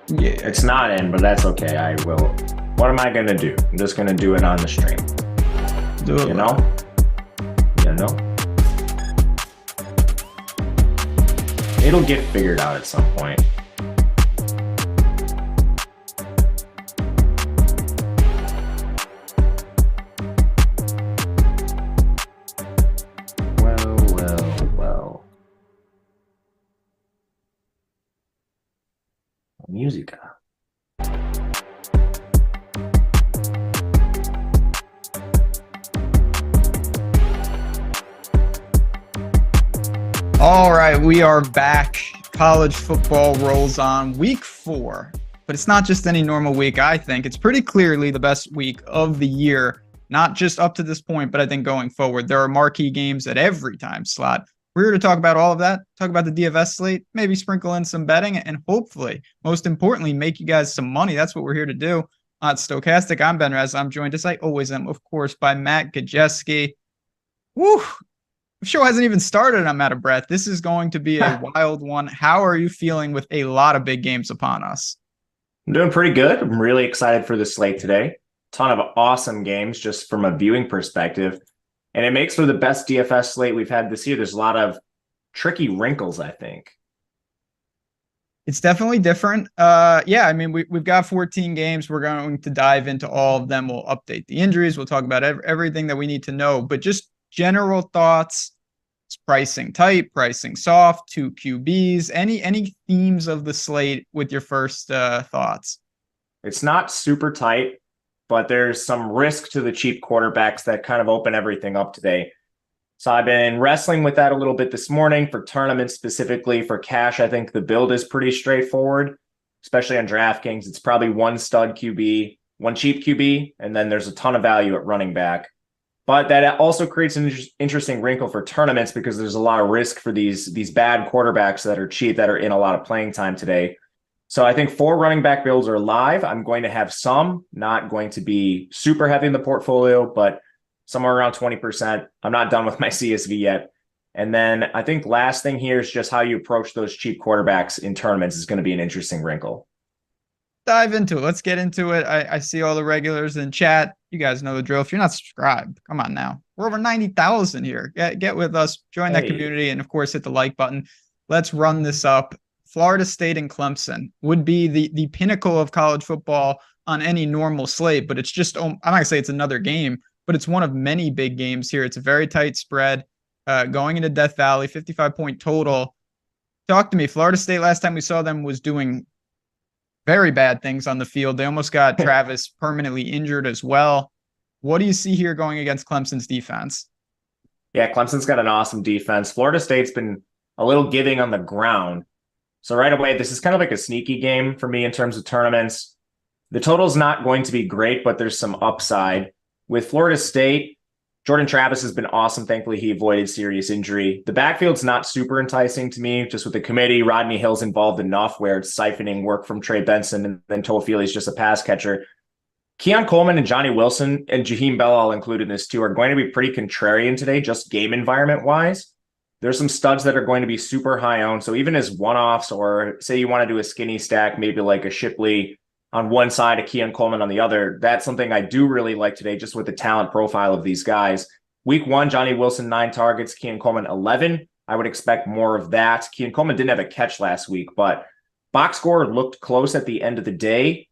Yeah, it's not in, but that's okay. I will. What am I going to do? I'm just going to do it on the stream. Do it. You know? You know? It'll get figured out at some point. Well. Musica. All right, we are back. College football rolls on week 4, but it's not just any normal week. I think it's pretty clearly the best week of the year, not just up to this point, but I think going forward. There are marquee games at every time slot. We're here to talk about all of that, talk about the DFS slate, maybe sprinkle in some betting, and hopefully, most importantly, make you guys some money. That's what we're here to do. It's Stochastic. I'm Ben Rasa. I'm joined, as I always am, of course, by Matt Gajewski. Woo! The show hasn't even started. I'm out of breath. This is going to be a wild one. How are you feeling with a lot of big games upon us? I'm doing pretty good. I'm really excited for the slate today. Ton of awesome games just from a viewing perspective. And it makes for the best DFS slate we've had this year. There's a lot of tricky wrinkles, I think. It's definitely different. I mean, we've got 14 games. We're going to dive into all of them. We'll update the injuries. We'll talk about everything that we need to know. But just general thoughts. It's pricing tight, pricing soft, 2 QBs. Any themes of the slate with your first thoughts? It's not super tight, but there's some risk to the cheap quarterbacks that kind of open everything up today. So I've been wrestling with that a little bit this morning for tournaments, specifically for cash. I think the build is pretty straightforward, especially on DraftKings. It's probably one stud QB, one cheap QB, and then there's a ton of value at running back. But that also creates an interesting wrinkle for tournaments because there's a lot of risk for these bad quarterbacks that are cheap, that are in a lot of playing time today. So I think 4 running back builds are live. I'm going to have some, not going to be super heavy in the portfolio, but somewhere around 20%. I'm not done with my CSV yet. And then I think last thing here is just how you approach those cheap quarterbacks in tournaments is going to be an interesting wrinkle. Dive into it. Let's get into it. I see all the regulars in chat. You guys know the drill. If you're not subscribed, come on now. We're over 90,000 here. Get with us, join that community, and of course, hit the like button. Let's run this up. Florida State and Clemson would be the pinnacle of college football on any normal slate, but it's just, I'm not going to say it's another game, but it's one of many big games here. It's a very tight spread going into Death Valley, 55-point total. Talk to me. Florida State, last time we saw them, was doing very bad things on the field. They almost got Travis permanently injured as well. What do you see here going against Clemson's defense? Yeah, Clemson's got an awesome defense. Florida State's been a little giving on the ground. So right away, this is kind of like a sneaky game for me in terms of tournaments. The total's not going to be great, but there's some upside. With Florida State, Jordan Travis has been awesome. Thankfully, he avoided serious injury. The backfield's not super enticing to me, just with the committee. Rodney Hill's involved enough where it's siphoning work from Trey Benson, and then Toafili's just a pass catcher. Keon Coleman and Johnny Wilson and Jaheim Bell, all included in this too, are going to be pretty contrarian today, just game environment-wise. There's some studs that are going to be super high owned. So even as one-offs, or say you want to do a skinny stack, maybe like a Shipley on one side, a Keon Coleman on the other, that's something I do really like today, just with the talent profile of these guys. Week 1, Johnny Wilson, 9 targets, Keon Coleman, 11. I would expect more of that. Keon Coleman didn't have a catch last week, but box score looked close at the end of the day.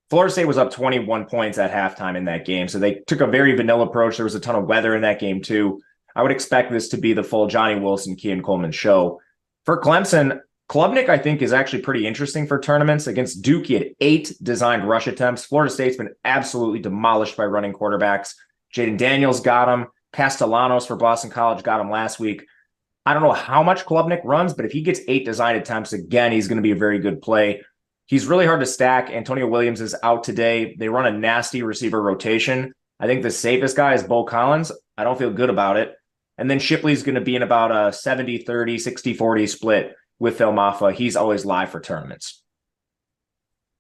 Florida State was up 21 points at halftime in that game, so they took a very vanilla approach. There was a ton of weather in that game too. I would expect this to be the full Johnny Wilson, Keon Coleman show. For Clemson, Klubnik, I think, is actually pretty interesting for tournaments. Against Duke, he had 8 designed rush attempts. Florida State's been absolutely demolished by running quarterbacks. Jaden Daniels got him. Castellanos for Boston College got him last week. I don't know how much Klubnik runs, but if he gets 8 designed attempts, again, he's going to be a very good play. He's really hard to stack. Antonio Williams is out today. They run a nasty receiver rotation. I think the safest guy is Bo Collins. I don't feel good about it. And then Shipley's going to be in about a 70-30, 60-40 split with Phil Maffa. He's always live for tournaments.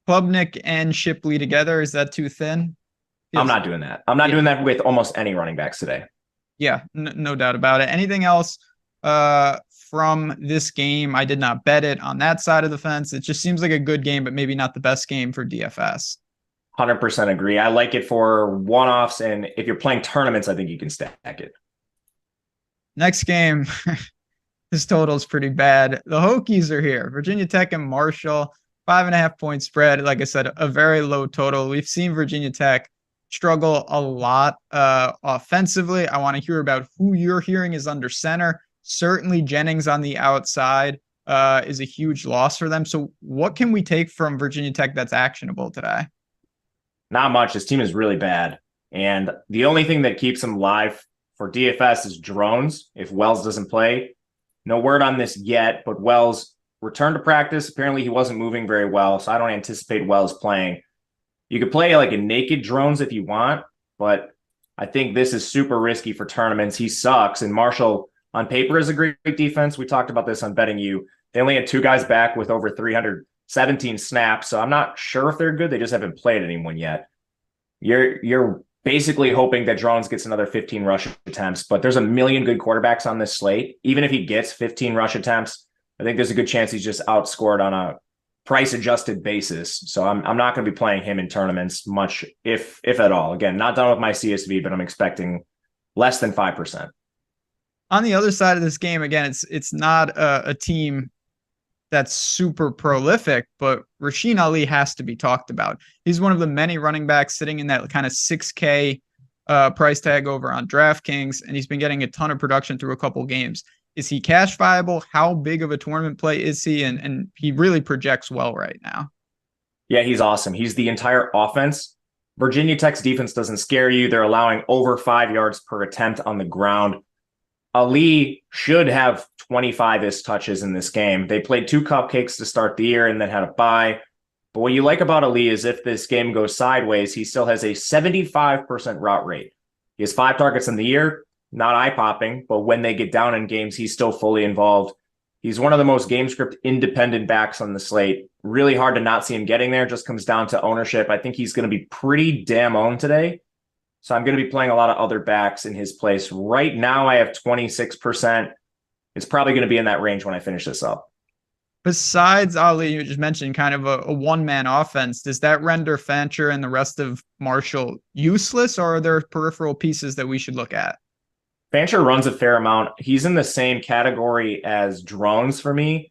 Klubnik and Shipley together, is that too thin? I'm not doing that. I'm not doing that with almost any running backs today. Yeah, no doubt about it. Anything else from this game. I did not bet it on that side of the fence. It just seems like a good game, but maybe not the best game for DFS. 100% agree. I like it for one-offs, and if you're playing tournaments, I think you can stack it. Next game, this total is pretty bad. The Hokies are here. Virginia Tech and Marshall, 5.5 point spread. Like I said, a very low total. We've seen Virginia Tech struggle a lot offensively. I want to hear about who you're hearing is under center. Certainly Jennings on the outside is a huge loss for them. So what can we take from Virginia Tech that's actionable today? Not much. This team is really bad. And the only thing that keeps them live for DFS is drones if Wells doesn't play. No word on this yet, but Wells returned to practice. Apparently he wasn't moving very well, so I don't anticipate Wells playing. You could play like a naked drones if you want, but I think this is super risky for tournaments. He sucks, and Marshall on paper is a great defense. We talked about this on Betting You. They only had 2 guys back with over 317 snaps, so I'm not sure if they're good. They just haven't played anyone yet. You're basically hoping that Drones gets another 15 rush attempts, but there's a million good quarterbacks on this slate. Even if he gets 15 rush attempts, I think there's a good chance he's just outscored on a price-adjusted basis. So I'm not going to be playing him in tournaments much, if at all. Again, not done with my CSV, but I'm expecting less than 5%. On the other side of this game, again, it's not a team that's super prolific, but Rasheen Ali has to be talked about. He's one of the many running backs sitting in that kind of 6K price tag over on DraftKings, and he's been getting a ton of production through a couple games. Is he cash viable? How big of a tournament play is he? And he really projects well right now. Yeah, he's awesome. He's the entire offense. Virginia Tech's defense doesn't scare you. They're allowing over 5 yards per attempt on the ground. Ali should have 25-ish touches in this game. They played 2 cupcakes to start the year and then had a bye. But what you like about Ali is if this game goes sideways, he still has a 75% route rate. He has 5 targets in the year. Not eye-popping, but when they get down in games, he's still fully involved. He's one of the most game script independent backs on the slate. Really hard to not see him getting there. Just comes down to ownership. I think he's going to be pretty damn owned today. So I'm going to be playing a lot of other backs in his place. Right now, I have 26%. It's probably going to be in that range when I finish this up. Besides Ali, you just mentioned kind of a one-man offense. Does that render Fancher and the rest of Marshall useless, or are there peripheral pieces that we should look at? Fancher runs a fair amount. He's in the same category as Drones for me.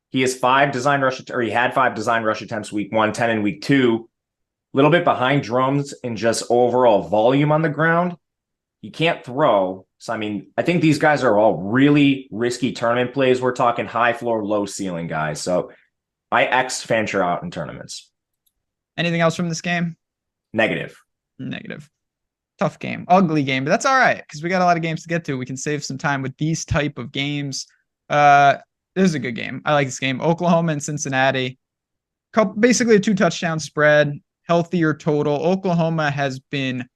He has 5 design rush, or he had 5 design rush attempts week 1, 10 in week 2. A little bit behind Drones in just overall volume on the ground. He can't throw. So, I mean, I think these guys are all really risky tournament plays. We're talking high floor, low ceiling guys. So I X Fancher out in tournaments. Anything else from this game? Negative. Tough game, ugly game, but that's all right because we got a lot of games to get to. We can save some time with these type of games. This is a good game. I like this game. Oklahoma and Cincinnati. Basically a 2-touchdown spread, healthier total. Oklahoma has been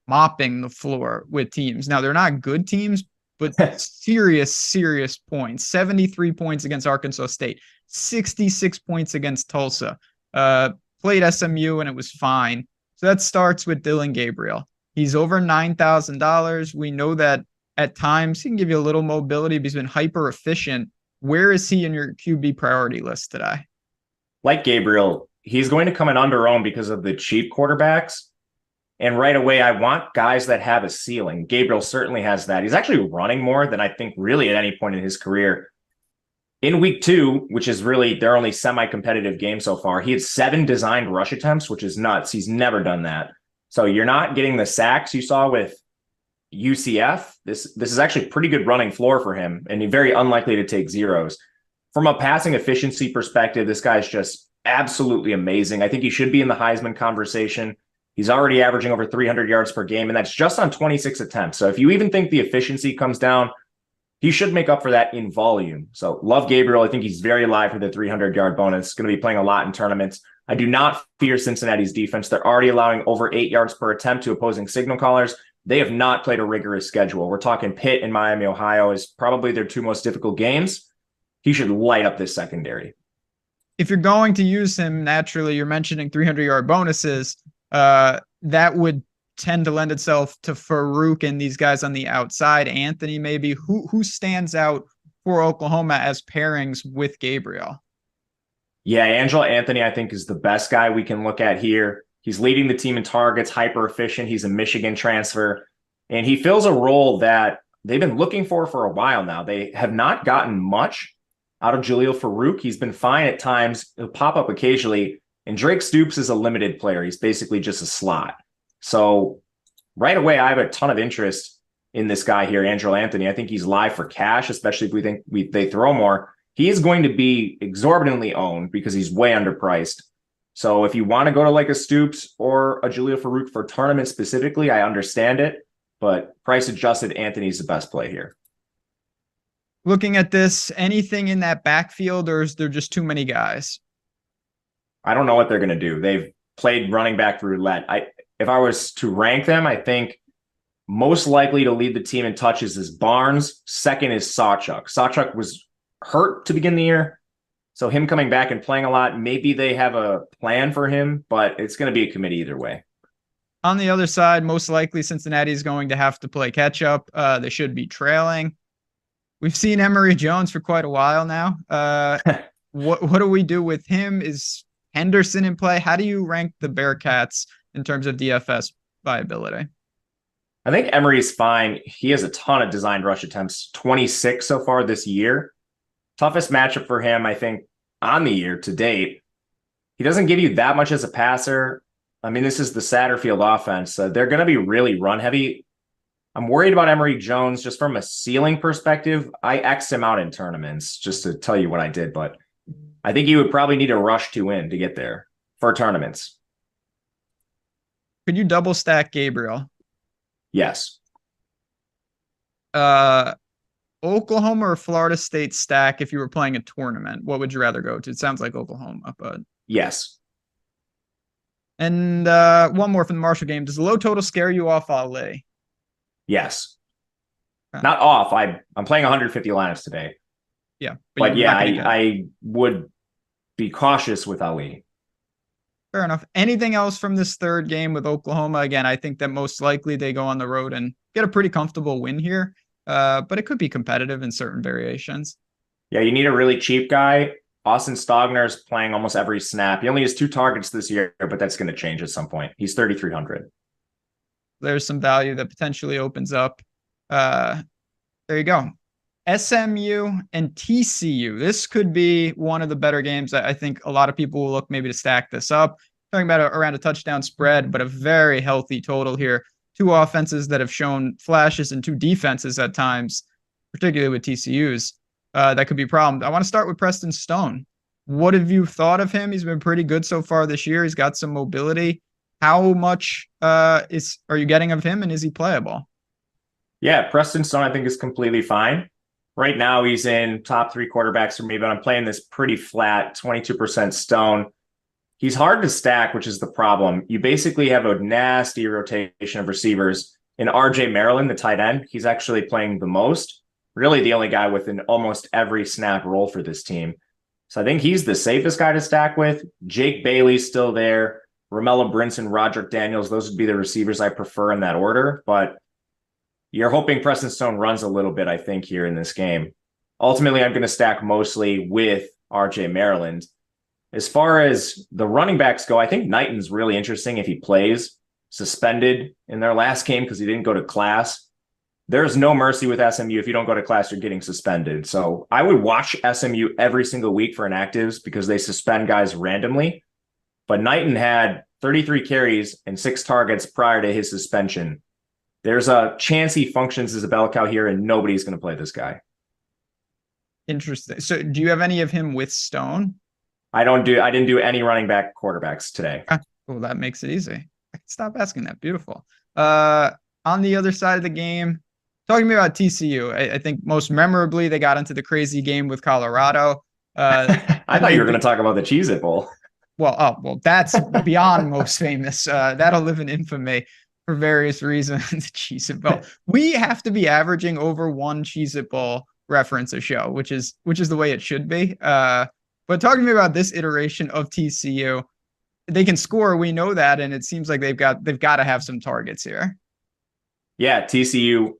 mopping the floor with teams. Now, they're not good teams, but serious points. 73 points against Arkansas State, 66 points against Tulsa. Played SMU and it was fine. So that starts with Dylan Gabriel. He's over $9,000. We know that at times he can give you a little mobility, but he's been hyper efficient. Where is he in your QB priority list today? Like Gabriel, he's going to come in under owned because of the cheap quarterbacks. And right away, I want guys that have a ceiling. Gabriel certainly has that. He's actually running more than I think really at any point in his career. In week 2, which is really their only semi-competitive game so far, he had 7 designed rush attempts, which is nuts. He's never done that. So you're not getting the sacks you saw with UCF. This is actually pretty good running floor for him, and he's very unlikely to take zeros. From a passing efficiency perspective, this guy's just absolutely amazing. I think he should be in the Heisman conversation. He's already averaging over 300 yards per game, and that's just on 26 attempts. So if you even think the efficiency comes down, he should make up for that in volume. So love Gabriel. I think he's very live for the 300-yard bonus. Going to be playing a lot in tournaments. I do not fear Cincinnati's defense. They're already allowing over 8 yards per attempt to opposing signal callers. They have not played a rigorous schedule. We're talking Pitt and Miami, Ohio is probably their 2 most difficult games. He should light up this secondary. If you're going to use him, naturally, you're mentioning 300-yard bonuses. That would tend to lend itself to Farouk and these guys on the outside. Anthony, maybe. Who stands out for Oklahoma as pairings with Gabriel? Yeah, Angelo Anthony, I think, is the best guy we can look at here. He's leading the team in targets, hyper efficient. He's a Michigan transfer, and he fills a role that they've been looking for a while now. They have not gotten much out of Jaleel Farouk. He's been fine at times. He'll pop up occasionally. And Drake Stoops is a limited player. He's basically just a slot. So right away, I have a ton of interest in this guy here, Angelo Anthony. I think he's live for cash, especially if we think they throw more. He is going to be exorbitantly owned because he's way underpriced. So if you want to go to like a Stoops or a Jaleel Farouk for tournament specifically, I understand it. But price adjusted, Anthony's the best play here. Looking at this, anything in that backfield, or is there just too many guys? I don't know what they're going to do. They've played running back roulette. If I was to rank them, I think most likely to lead the team in touches is Barnes. Second is Sawchuk. Sawchuk was hurt to begin the year. So him coming back and playing a lot, maybe they have a plan for him, but it's going to be a committee either way. On the other side, most likely Cincinnati is going to have to play catch up. They should be trailing. We've seen Emory Jones for quite a while now. What do we do with him? Is Henderson in play? How do you rank the Bearcats in terms of DFS viability? I think Emory's fine. He has a ton of designed rush attempts, 26 so far this year. Toughest matchup for him, I think, on the year to date. He doesn't give you that much as a passer. I mean, this is the Satterfield offense. They're going to be really run heavy. I'm worried about Emory Jones just from a ceiling perspective. I X'd him out in tournaments just to tell you what I did, but I think you would probably need a rush to win to get there for tournaments. Could you double stack Gabriel? Yes. Oklahoma or Florida State stack if you were playing a tournament? What would you rather go to? It sounds like Oklahoma, but yes. And one more from the Marshall game. Does the low total scare you off Ali? Yes. Okay. Not off. I'm playing 150 lineups today. Yeah. But yeah, I would be cautious with Ali. Fair enough. Anything else from this third game with Oklahoma? Again, I think that most likely they go on the road and get a pretty comfortable win here. But it could be competitive in certain variations. Yeah, you need a really cheap guy. Austin Stogner's playing almost every snap. He only has 2 targets this year, but that's going to change at some point. He's 3,300. There's some value that potentially opens up. There you go. SMU and TCU. This could be one of the better games. I think a lot of people will look maybe to stack this up. Talking about around a touchdown spread, but a very healthy total here. 2 offenses that have shown flashes and 2 defenses at times, particularly with TCU's, that could be a problem. I want to start with Preston Stone. What have you thought of him? He's been pretty good so far this year. He's got some mobility. How much are you getting of him, and is he playable? Yeah, Preston Stone, I think, is completely fine. Right now, he's in top 3 quarterbacks for me, but I'm playing this pretty flat, 22% Stone. He's hard to stack, which is the problem. You basically have a nasty rotation of receivers. In RJ Maryland, the tight end, he's actually playing the most. Really the only guy with an almost every snap role for this team. So I think he's the safest guy to stack with. Jake Bailey's still there. Romello Brinson, Roderick Daniels, those would be the receivers I prefer in that order. But you're hoping Preston Stone runs a little bit, I think, here in this game. Ultimately, I'm going to stack mostly with RJ Maryland. As far as the running backs go, I think Knighton's really interesting if he plays. Suspended in their last game because he didn't go to class. There's no mercy with SMU. If you don't go to class, you're getting suspended. So I would watch SMU every single week for inactives because they suspend guys randomly. But Knighton had 33 carries and 6 targets prior to his suspension. There's a chance he functions as a bell cow here, and nobody's going to play this guy. Interesting. So do you have any of him with Stone? I didn't do any running back quarterbacks today. Well, that makes it easy. I can stop asking that. Beautiful. On the other side of the game, talking to me about TCU, I think most memorably they got into the crazy game with Colorado. I thought you were going to talk about the Cheez-It Bowl. Well, that's beyond most famous. That'll live in infamy for various reasons. Cheez-It Bowl. We have to be averaging over 1 Cheez-It Bowl reference a show, which is the way it should be. But talking to me about this iteration of TCU, they can score. We know that, and it seems like they've got to have some targets here. Yeah, TCU.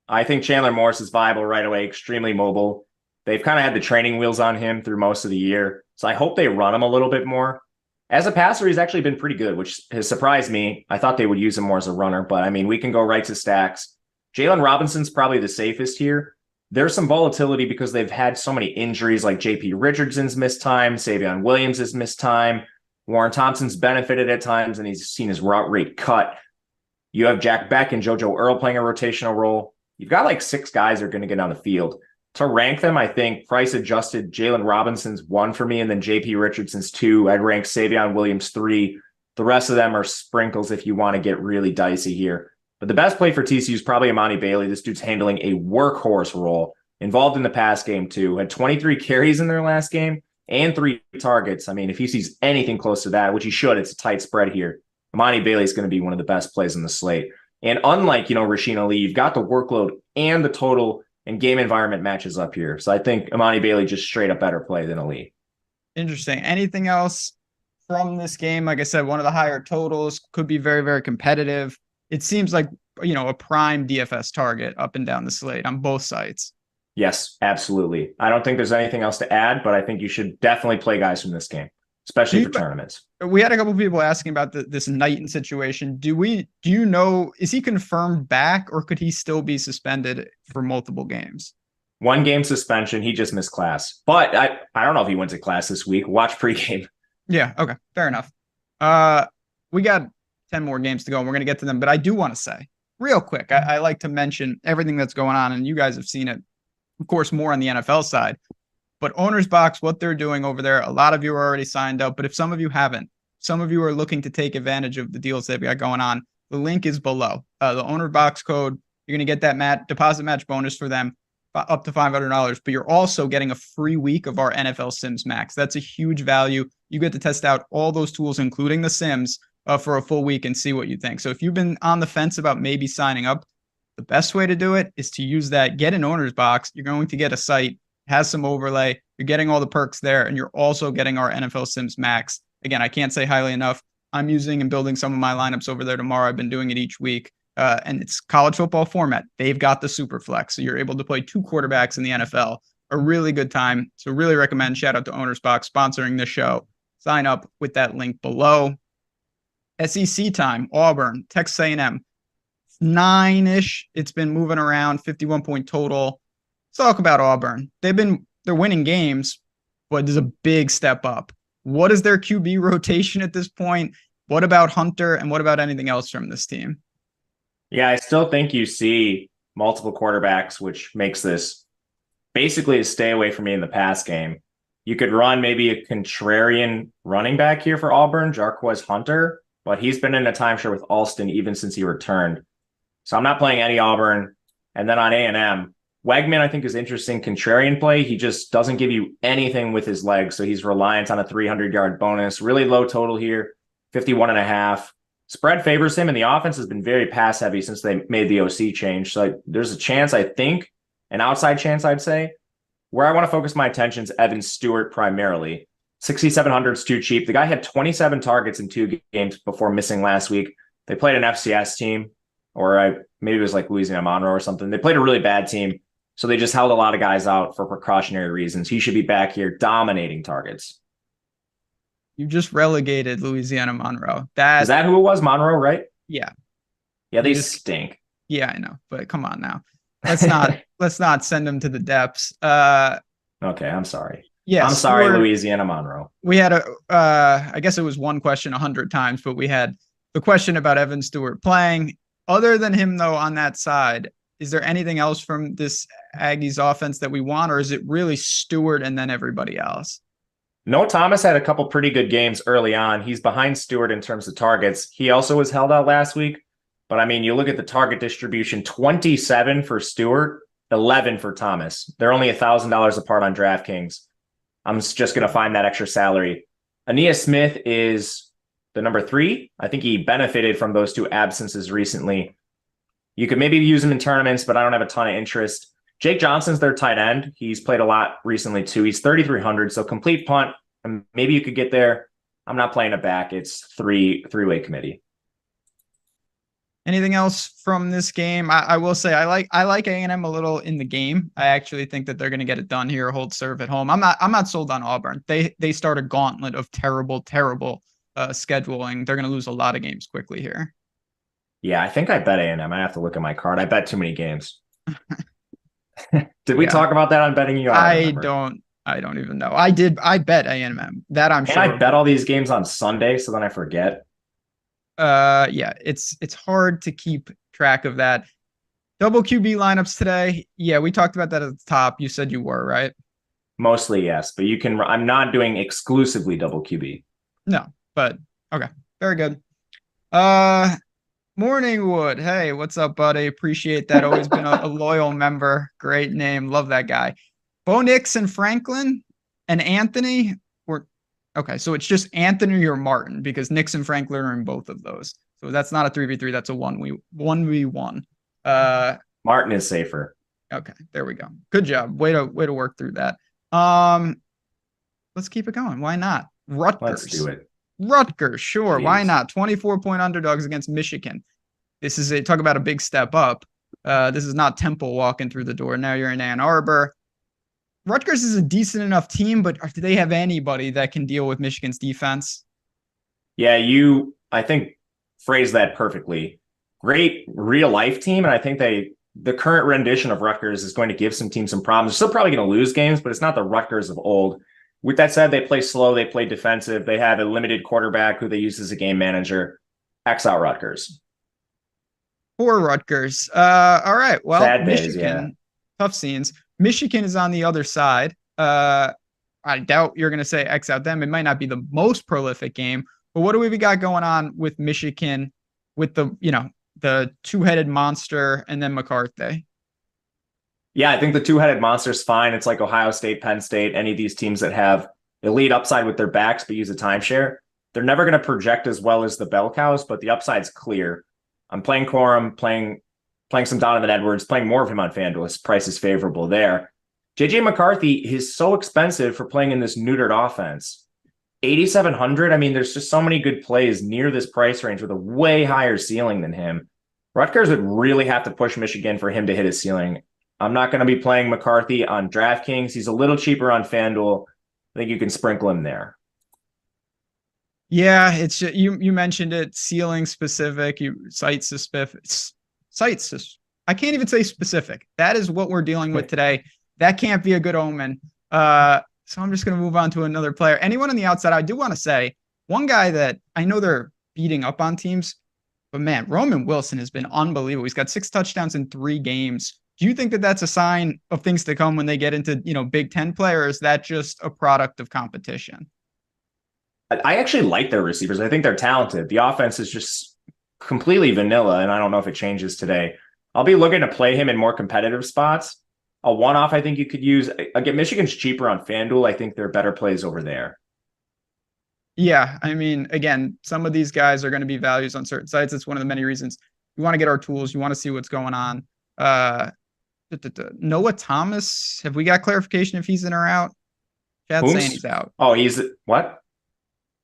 I think Chandler Morris is viable right away. Extremely mobile. They've kind of had the training wheels on him through most of the year. So I hope they run him a little bit more. As a passer, he's actually been pretty good, which has surprised me. I thought they would use him more as a runner, but I mean, we can go right to stacks. Jalen Robinson's probably the safest here. There's some volatility because they've had so many injuries, like JP Richardson's missed time, Savion Williams has missed time, Warren Thompson's benefited at times, and he's seen his route rate cut. You have Jack Beck and JoJo Earl playing a rotational role. You've got like 6 guys that are going to get on the field. To rank them, I think price adjusted, Jalen Robinson's 1 for me, and then JP Richardson's 2. I'd rank Savion Williams 3. The rest of them are sprinkles if you want to get really dicey here. But the best play for TCU is probably Imani Bailey. This dude's handling a workhorse role, involved in the pass game too. Had 23 carries in their last game and 3 targets. I mean, if he sees anything close to that, which he should, it's a tight spread here. Imani Bailey is going to be one of the best plays in the slate. And unlike, Rasheen Ali, you've got the workload and the total and game environment matches up here. So I think Imani Bailey just straight up better play than Ali. Interesting. Anything else from this game? Like I said, one of the higher totals, could be very, very competitive. It seems like, a prime DFS target up and down the slate on both sites. Yes, absolutely. I don't think there's anything else to add, but I think you should definitely play guys from this game, especially for tournaments. We had a couple of people asking about this Knighton situation. Do you know, is he confirmed back, or could he still be suspended for multiple games? 1 game suspension. He just missed class, but I don't know if he went to class this week. Watch pregame. Yeah. Okay. Fair enough. We got 10 more games to go and we're going to get to them, but I do want to say real quick, I like to mention everything that's going on, and you guys have seen it, of course, more on the NFL side. But Owner's Box, what they're doing over there, a lot of you are already signed up. But if some of you haven't, some of you are looking to take advantage of the deals they've got going on, the link is below. The Owner's Box code, you're going to get that deposit match bonus for them up to $500. But you're also getting a free week of our NFL Sims Max. That's a huge value. You get to test out all those tools, including the Sims, for a full week and see what you think. So if you've been on the fence about maybe signing up, the best way to do it is to use that. Get an Owner's Box. You're going to get a site, has some overlay. You're getting all the perks there, and you're also getting our NFL Sims Max. Again, I can't say highly enough. I'm using and building some of my lineups over there tomorrow. I've been doing it each week, and it's college football format. They've got the super flex, so you're able to play 2 quarterbacks in the NFL. A really good time. So really recommend. Shout out to Owner's Box sponsoring this show. Sign up with that link below. SEC time, Auburn, Texas A&M, 9-ish. It's been moving around, 51-point total. Let's talk about Auburn. They're winning games, but there's a big step up. What is their QB rotation at this point? What about Hunter, and what about anything else from this team? Yeah, I still think you see multiple quarterbacks, which makes this basically a stay away from me in the pass game. You could run maybe a contrarian running back here for Auburn, Jarquez Hunter, but he's been in a timeshare with Alston even since he returned. So I'm not playing any Auburn. And then on A&M, Wegman, I think, is interesting contrarian play. He just doesn't give you anything with his legs, so he's reliant on a 300-yard bonus. Really low total here, 51.5. Spread favors him, and the offense has been very pass-heavy since they made the OC change. So there's a chance, I think, an outside chance, I'd say. Where I want to focus my attention is Evan Stewart primarily. 6,700 is too cheap. The guy had 27 targets in 2 games before missing last week. They played an FCS team, or maybe it was like Louisiana Monroe or something. They played a really bad team, so they just held a lot of guys out for precautionary reasons. He should be back here dominating targets. You just relegated Louisiana Monroe. Is that who it was? Monroe, right? Yeah. Yeah, they stink. Yeah, I know, but come on now. Let's not send them to the depths. Okay, I'm sorry. Yeah, I'm sorry, Louisiana Monroe. We had I guess it was one question 100 times, but we had the question about Evan Stewart playing. Other than him, though, on that side, is there anything else from this Aggies offense that we want, or is it really Stewart and then everybody else? No, Thomas had a couple pretty good games early on. He's behind Stewart in terms of targets. He also was held out last week. But, I mean, you look at the target distribution, 27 for Stewart, 11 for Thomas. They're only $1,000 apart on DraftKings. I'm just going to find that extra salary. Aeneas Smith is the number 3. I think he benefited from those 2 absences recently. You could maybe use him in tournaments, but I don't have a ton of interest. Jake Johnson's their tight end. He's played a lot recently, too. He's 3,300, so complete punt. And maybe you could get there. I'm not playing it back. It's three-way committee. Anything else from this game? I will say I like A&M a little in the game. I actually think that they're going to get it done here, hold serve at home. I'm not sold on Auburn. They start a gauntlet of terrible scheduling. They're going to lose a lot of games quickly here. Yeah, I think I bet A&M. I have to look at my card. I bet too many games. Did we talk about that on betting you? I don't even know. I bet A&M. That I'm sure. And I bet all these games on Sunday, so then I forget. Yeah, it's hard to keep track of that. Double QB lineups today. Yeah, we talked about that at the top. You said you were, right? Mostly, yes, but I'm not doing exclusively double QB. No, but okay. Very good. Morningwood. Hey, what's up, buddy? Appreciate that. Always been a loyal member. Great name. Love that guy. Bo Nix and Franklin and Anthony were okay. So it's just Anthony or Martin because Nix and Franklin are in both of those. So that's not a 3v3. That's a 1v1. Martin is safer. Okay, there we go. Good job. Way to work through that. Let's keep it going. Why not? Rutgers. Let's do it. Rutgers, sure. Please. Why not? 24-point underdogs against Michigan. This is talk about a big step up. This is not Temple walking through the door. Now you're in Ann Arbor. Rutgers is a decent enough team, but do they have anybody that can deal with Michigan's defense? Yeah, I think, phrased that perfectly. Great real life team, and I think the current rendition of Rutgers is going to give some teams some problems. They're still probably going to lose games, but it's not the Rutgers of old. With that said, they play slow, they play defensive, they have a limited quarterback who they use as a game manager. X out Rutgers. Poor Rutgers. All right. Well, Sad Michigan, days, yeah. Tough scenes. Michigan is on the other side. I doubt you're going to say X out them. It might not be the most prolific game, but what do we got going on with Michigan with the two-headed monster and then McCarthy? Yeah, I think the two-headed monster's fine. It's like Ohio State, Penn State, any of these teams that have elite upside with their backs but use a timeshare. They're never going to project as well as the bell cows, but the upside's clear. I'm playing Corum, playing some Donovan Edwards, playing more of him on FanDuel. His price is favorable there. JJ McCarthy is so expensive for playing in this neutered offense. 8,700. I mean, there's just so many good plays near this price range with a way higher ceiling than him. Rutgers would really have to push Michigan for him to hit his ceiling. I'm not going to be playing McCarthy on DraftKings. He's a little cheaper on FanDuel. I think you can sprinkle him there. Yeah, it's you mentioned it, ceiling specific, site specific. I can't even say specific. That is what we're dealing with today. That can't be a good omen. So I'm just going to move on to another player. Anyone on the outside, I do want to say one guy that I know they're beating up on teams, but man, Roman Wilson has been unbelievable. He's got 6 touchdowns in 3 games. Do you think that that's a sign of things to come when they get into, Big Ten play, or is that just a product of competition? I actually like their receivers. I think they're talented. The offense is just completely vanilla, and I don't know if it changes today. I'll be looking to play him in more competitive spots. A one-off I think you could use. Again, Michigan's cheaper on FanDuel. I think there are better plays over there. Yeah, I mean, again, some of these guys are going to be values on certain sites. It's one of the many reasons you want to get our tools. You want to see what's going on. Noah Thomas, have we got clarification if he's in or out? Chad's saying he's out. Oh, he's what?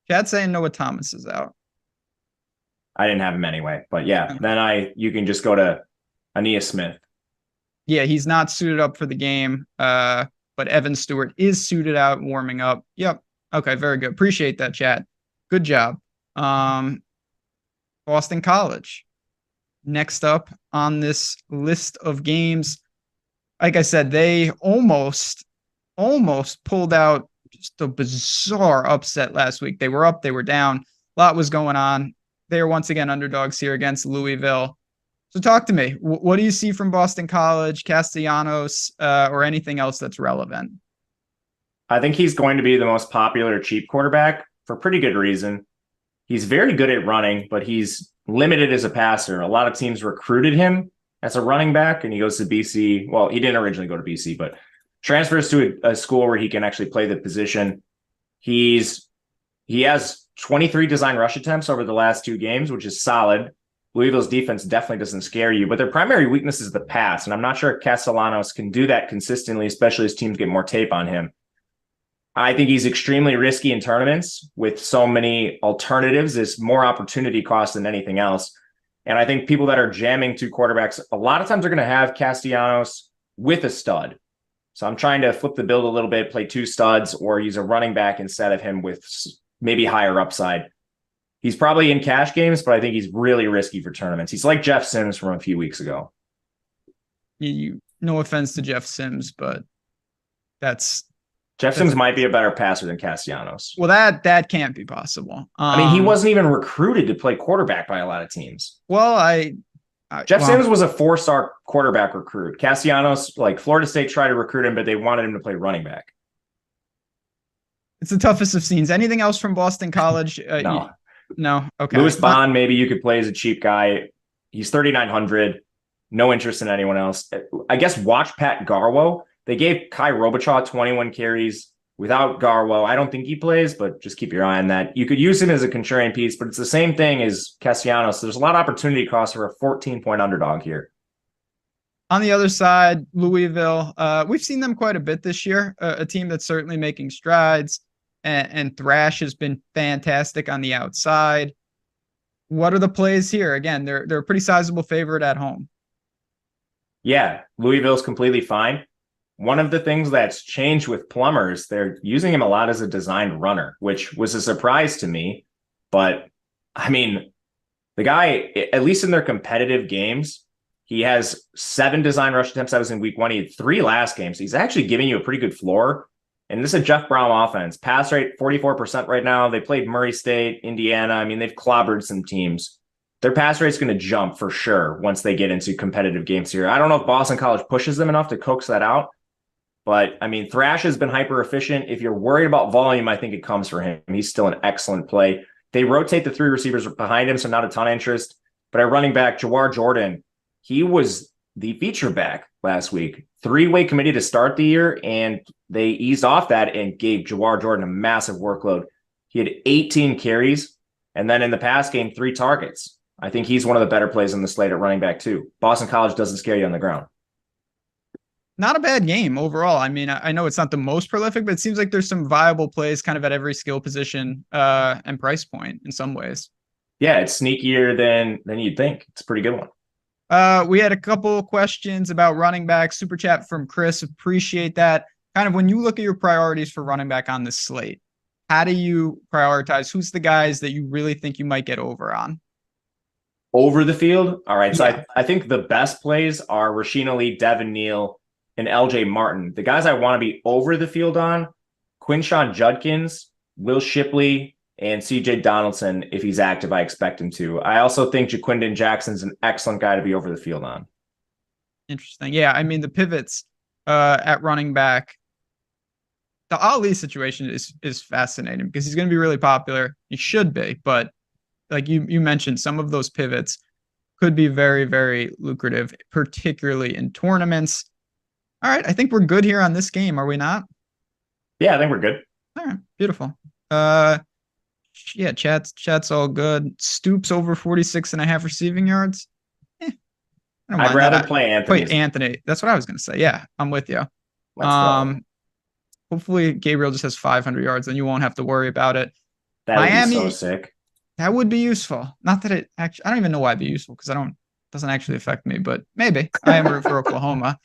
Chad's saying Noah Thomas is out. I didn't have him anyway, but yeah, then you can just go to Aeneas Smith. Yeah, he's not suited up for the game, but Evan Stewart is suited out, warming up. Yep. Okay, very good. Appreciate that, Chad. Good job. Boston College. Next up on this list of games, like I said, they almost pulled out just a bizarre upset last week. They were up, they were down. A lot was going on. They are once again underdogs here against Louisville. So talk to me. What do you see from Boston College, Castellanos, or anything else that's relevant? I think he's going to be the most popular cheap quarterback for pretty good reason. He's very good at running, but he's limited as a passer. A lot of teams recruited him as a running back, and he goes to BC. Well, he didn't originally go to BC, but transfers to a school where he can actually play the position. He has 23 design rush attempts over the last 2 games, which is solid. Louisville's defense definitely doesn't scare you, but their primary weakness is the pass, and I'm not sure if Castellanos can do that consistently, especially as teams get more tape on him. I think he's extremely risky in tournaments with so many alternatives. There's more opportunity cost than anything else. And I think people that are jamming two quarterbacks, a lot of times are going to have Castellanos with a stud. So I'm trying to flip the build a little bit, play two studs, or use a running back instead of him with maybe higher upside. He's probably in cash games, but I think he's really risky for tournaments. He's like Jeff Sims from a few weeks ago. No offense to Jeff Sims, but Jeff Sims might be a better passer than Castellanos. Well, that can't be possible. I mean, he wasn't even recruited to play quarterback by a lot of teams. Well, Jeff Sims was a 4-star quarterback recruit. Castellanos, like Florida State tried to recruit him, but they wanted him to play running back. It's the toughest of scenes. Anything else from Boston College? No. No. Okay. Lewis Bond, maybe you could play as a cheap guy. He's 3,900. No interest in anyone else. I guess watch Pat Garwo. They gave Kai Robichaud 21 carries without Garwo. I don't think he plays, but just keep your eye on that. You could use him as a contrarian piece, but it's the same thing as Castellanos. There's a lot of opportunity cost for a 14-point underdog here. On the other side, Louisville, we've seen them quite a bit this year, a team that's certainly making strides, and Thrash has been fantastic on the outside. What are the plays here? Again, they're a pretty sizable favorite at home. Yeah, Louisville's completely fine. One of the things that's changed with Plumbers, they're using him a lot as a designed runner, which was a surprise to me. But, I mean, the guy, at least in their competitive games, he has 7 design rush attempts. That was in week 1. He had 3 last games. He's actually giving you a pretty good floor. And this is a Jeff Brown offense. Pass rate, 44% right now. They played Murray State, Indiana. I mean, they've clobbered some teams. Their pass rate's going to jump for sure once they get into competitive games here. I don't know if Boston College pushes them enough to coax that out. But, I mean, Thrash has been hyper efficient. If you're worried about volume, I think it comes for him. He's still an excellent play. They rotate the 3 receivers behind him, so not a ton of interest. But at running back, Jawar Jordan, he was the feature back last week. 3-way committee to start the year, and they eased off that and gave Jawar Jordan a massive workload. He had 18 carries, and then in the pass game, 3 targets. I think he's one of the better plays on the slate at running back, too. Boston College doesn't scare you on the ground. Not a bad game overall. I mean, I know it's not the most prolific, but it seems like there's some viable plays kind of at every skill position and price point in some ways. Yeah, it's sneakier than you'd think. It's a pretty good one. We had a couple questions about running back. Super chat from Chris. Appreciate that. Kind of when you look at your priorities for running back on this slate, how do you prioritize? Who's the guys that you really think you might get over on? Over the field? All right. So I think the best plays are Rasheen Ali, Devin Neal, and LJ Martin. The guys I want to be over the field on, Quinshon Judkins, Will Shipley, and CJ Donaldson. If he's active, I expect him to. I also think Jaquindon Jackson's an excellent guy to be over the field on. Interesting. Yeah, I mean, the pivots at running back, the Ali situation is fascinating because he's going to be really popular. He should be, but like you mentioned, some of those pivots could be very, very lucrative, particularly in tournaments. All right, I think we're good here on this game, are we not? Yeah, I think we're good. All right, beautiful. Yeah, chat's all good. Stoops over 46.5 receiving yards. I'd rather play Anthony. Play Anthony. That's what I was going to say. Yeah, I'm with you. Hopefully Gabriel just has 500 yards, then you won't have to worry about it. That would be so sick. That would be useful. Not that it actually, I don't even know why it'd be useful because it doesn't actually affect me, but maybe. I am rooting for Oklahoma.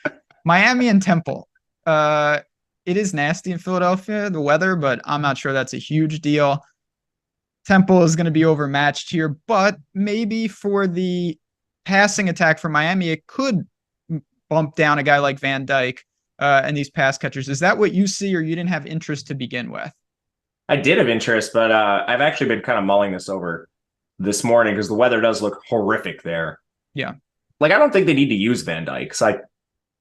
Miami and Temple. It is nasty in Philadelphia, the weather, but I'm not sure that's a huge deal. Temple is going to be overmatched here, but maybe for the passing attack for Miami, it could bump down a guy like Van Dyke and these pass catchers. Is that what you see, or you didn't have interest to begin with? I did have interest, but I've actually been kind of mulling this over this morning because the weather does look horrific there. Yeah. Like, I don't think they need to use Van Dyke because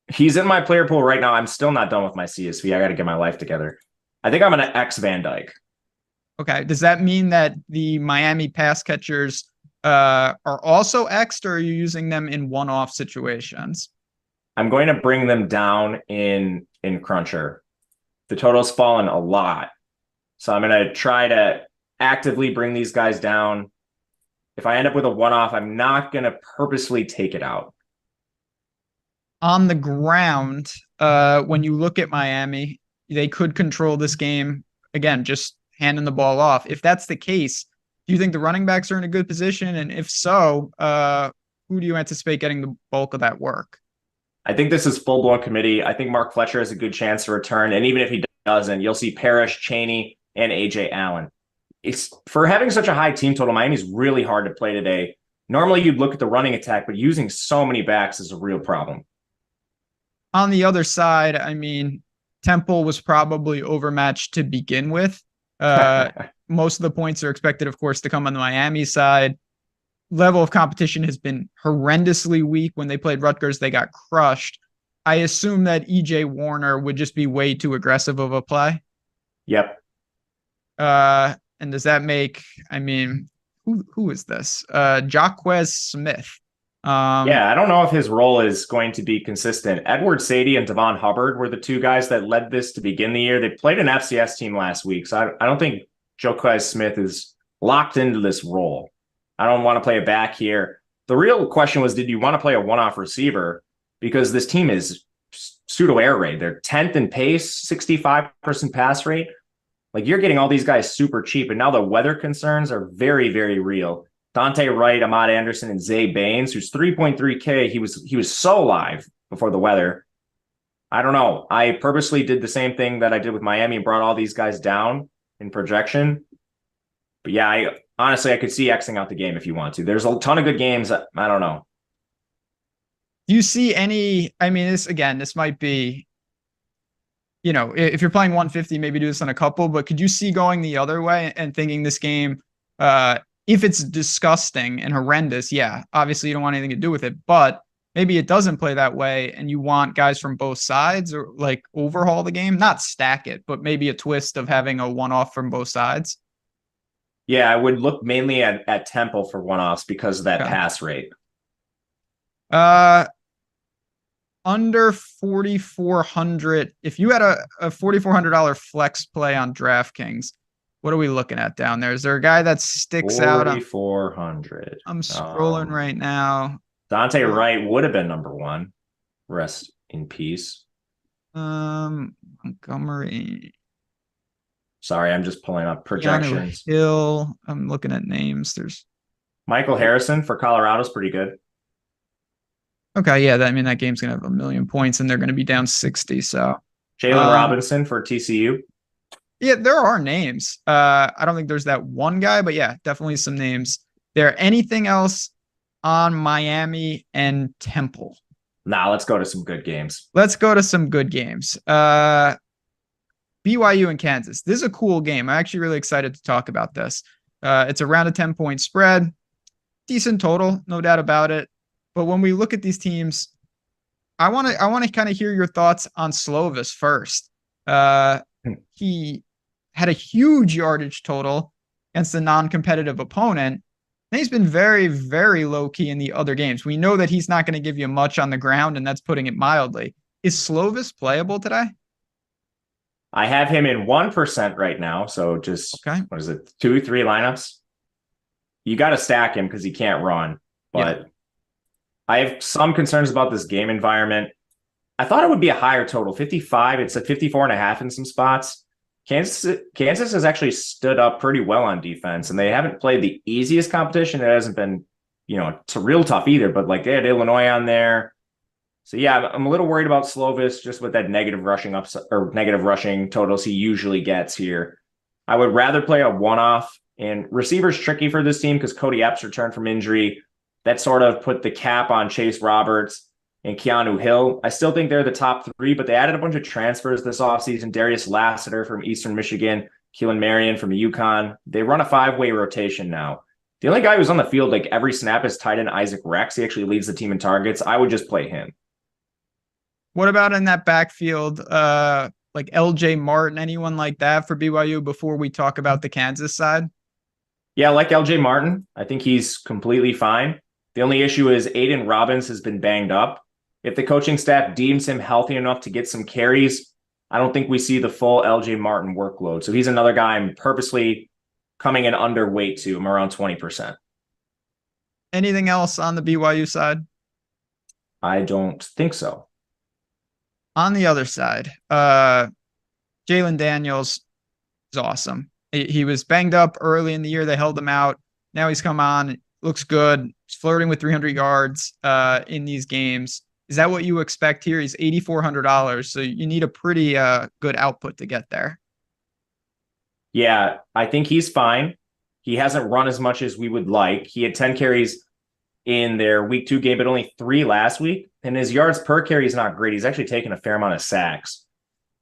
he's in my player pool right now. I'm still not done with my CSV. I got to get my life together. I think I'm going to X Van Dyke. Okay. Does that mean that the Miami pass catchers are also X'd, or are you using them in one-off situations? I'm going to bring them down in Cruncher. The total's fallen a lot. So I'm going to try to actively bring these guys down. If I end up with a one-off, I'm not going to purposely take it out. On the ground, when you look at Miami, they could control this game. Again, just handing the ball off. If that's the case, Do you think the running backs are in a good position? And if so, who do you anticipate getting the bulk of that work? I think this is full-blown committee. I think Mark Fletcher has a good chance to return. And even if he doesn't, you'll see Parrish, Chaney, and A.J. Allen. It's for having such a high team total, Miami's really hard to play today. Normally, you'd look at the running attack, but using so many backs is a real problem. On the other side, I mean, Temple was probably overmatched to begin with. Most of the points are expected, of course, to come on the Miami side. Level of competition has been horrendously weak. When they played Rutgers, they got crushed. I assume that E.J. Warner would just be way too aggressive of a play. Yep. And does that make, I mean, who is this? Jaquez Smith. Yeah, I don't know if his role is going to be consistent. Edward Sadie and Devon Hubbard were the two guys that led this to begin the year. They played an FCS team last week, so I don't think Jaquez Smith is locked into this role. I don't want to play a back here. The real question was, did you want to play a one-off receiver? Because this team is pseudo air raid. They're 10th in pace, 65% pass rate. Like, you're getting all these guys super cheap, and now the weather concerns are very, very real. Dante Wright, Ahmad Anderson, and Zay Baines, who's 3.3K. He was so live before the weather. I don't know. I purposely did the same thing that I did with Miami and brought all these guys down in projection. But yeah, honestly, I could see Xing out the game if you want to. There's a ton of good games. I don't know. Do you see any, I mean, this might be, if you're playing 150, maybe do this on a couple, but could you see going the other way and thinking this game, if it's disgusting and horrendous, yeah, obviously you don't want anything to do with it, but maybe it doesn't play that way and you want guys from both sides, or like overhaul the game, not stack it, but maybe a twist of having a one-off from both sides? Yeah, I would look mainly at Temple for one-offs because of that pass rate. Under 4,400, if you had a $4,400 flex play on DraftKings, what are we looking at down there? Is there a guy that sticks out? 4,400. I'm scrolling right now. Dante Wright would have been number one. Rest in peace. Montgomery. Sorry, I'm just pulling up projections. Hill. I'm looking at names. There's Michael Harrison for Colorado's pretty good. Okay, yeah, that game's gonna have 1 million points and they're gonna be down 60. So Jalen Robinson for TCU. Yeah, there are names. I don't think there's that one guy, but yeah, definitely some names. There anything else on Miami and Temple? Nah, let's go to some good games. BYU and Kansas. This is a cool game. I'm actually really excited to talk about this. It's around a 10-point spread. Decent total, no doubt about it. But when we look at these teams, I want to kind of hear your thoughts on Slovis first. He had a huge yardage total against a non-competitive opponent. And he's been very, very low-key in the other games. We know that he's not going to give you much on the ground, and that's putting it mildly. Is Slovis playable today? I have him in 1% right now. So just, What is it, 2-3 lineups? You got to stack him because he can't run. But yeah. I have some concerns about this game environment. I thought it would be a higher total, 55. It's at 54.5 in some spots. Kansas has actually stood up pretty well on defense, and they haven't played the easiest competition. It hasn't been, it's real tough either, but like they had Illinois on there. So yeah, I'm a little worried about Slovis just with that negative rushing totals he usually gets here. I would rather play a one-off, and receiver's tricky for this team because Cody Epps returned from injury. That sort of put the cap on Chase Roberts and Keanu Hill. I still think they're the top three, but they added a bunch of transfers this offseason. Darius Lassiter from Eastern Michigan, Keelan Marion from UConn. They run a 5-way rotation now. The only guy who's on the field like every snap is tight end Isaac Rex. He actually leads the team in targets. I would just play him. What about in that backfield, like LJ Martin, anyone like that for BYU before we talk about the Kansas side? Yeah, I like LJ Martin. I think he's completely fine. The only issue is Aiden Robbins has been banged up. If the coaching staff deems him healthy enough to get some carries, I don't think we see the full LJ Martin workload. So he's another guy I'm purposely coming in underweight to. I'm around 20%. Anything else on the BYU side? I don't think so. On the other side, Jalen Daniels is awesome. He was banged up early in the year. They held him out. Now he's come on, looks good. He's flirting with 300 yards in these games. Is that what you expect here? He's $8,400, so you need a pretty good output to get there. Yeah, I think he's fine. He hasn't run as much as we would like. He had 10 carries in their week 2 game, but only 3 last week. And his yards per carry is not great. He's actually taken a fair amount of sacks.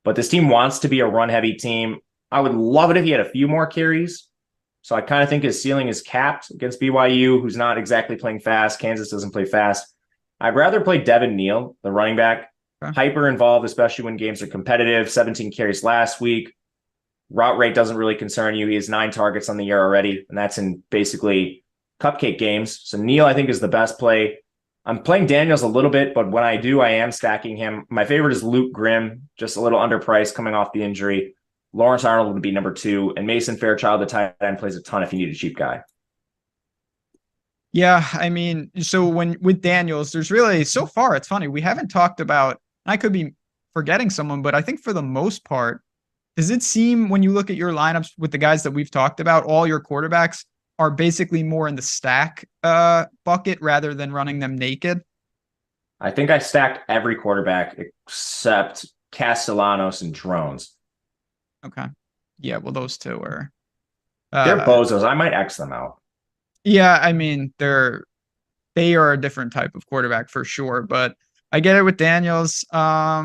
But this team wants to be a run-heavy team. I would love it if he had a few more carries. So I kind of think his ceiling is capped against BYU, who's not exactly playing fast. Kansas doesn't play fast. I'd rather play Devin Neal, the running back. Okay. Hyper involved, especially when games are competitive. 17 carries last week. Route rate doesn't really concern you. He has 9 targets on the year already, and that's in basically cupcake games. So Neal, I think, is the best play. I'm playing Daniels a little bit, but when I do, I am stacking him. My favorite is Luke Grimm, just a little underpriced coming off the injury. Lawrence Arnold would be number 2, and Mason Fairchild, the tight end, plays a ton if you need a cheap guy. Yeah, I mean, so with Daniels, there's really, so far, it's funny, we haven't talked about, and I could be forgetting someone, but I think for the most part, does it seem when you look at your lineups with the guys that we've talked about, all your quarterbacks are basically more in the stack bucket rather than running them naked? I think I stacked every quarterback except Castellanos and Drones. Okay. Yeah, well, those two are... they're bozos. I might X them out. Yeah, I mean, they are a different type of quarterback for sure, but I get it with Daniels. I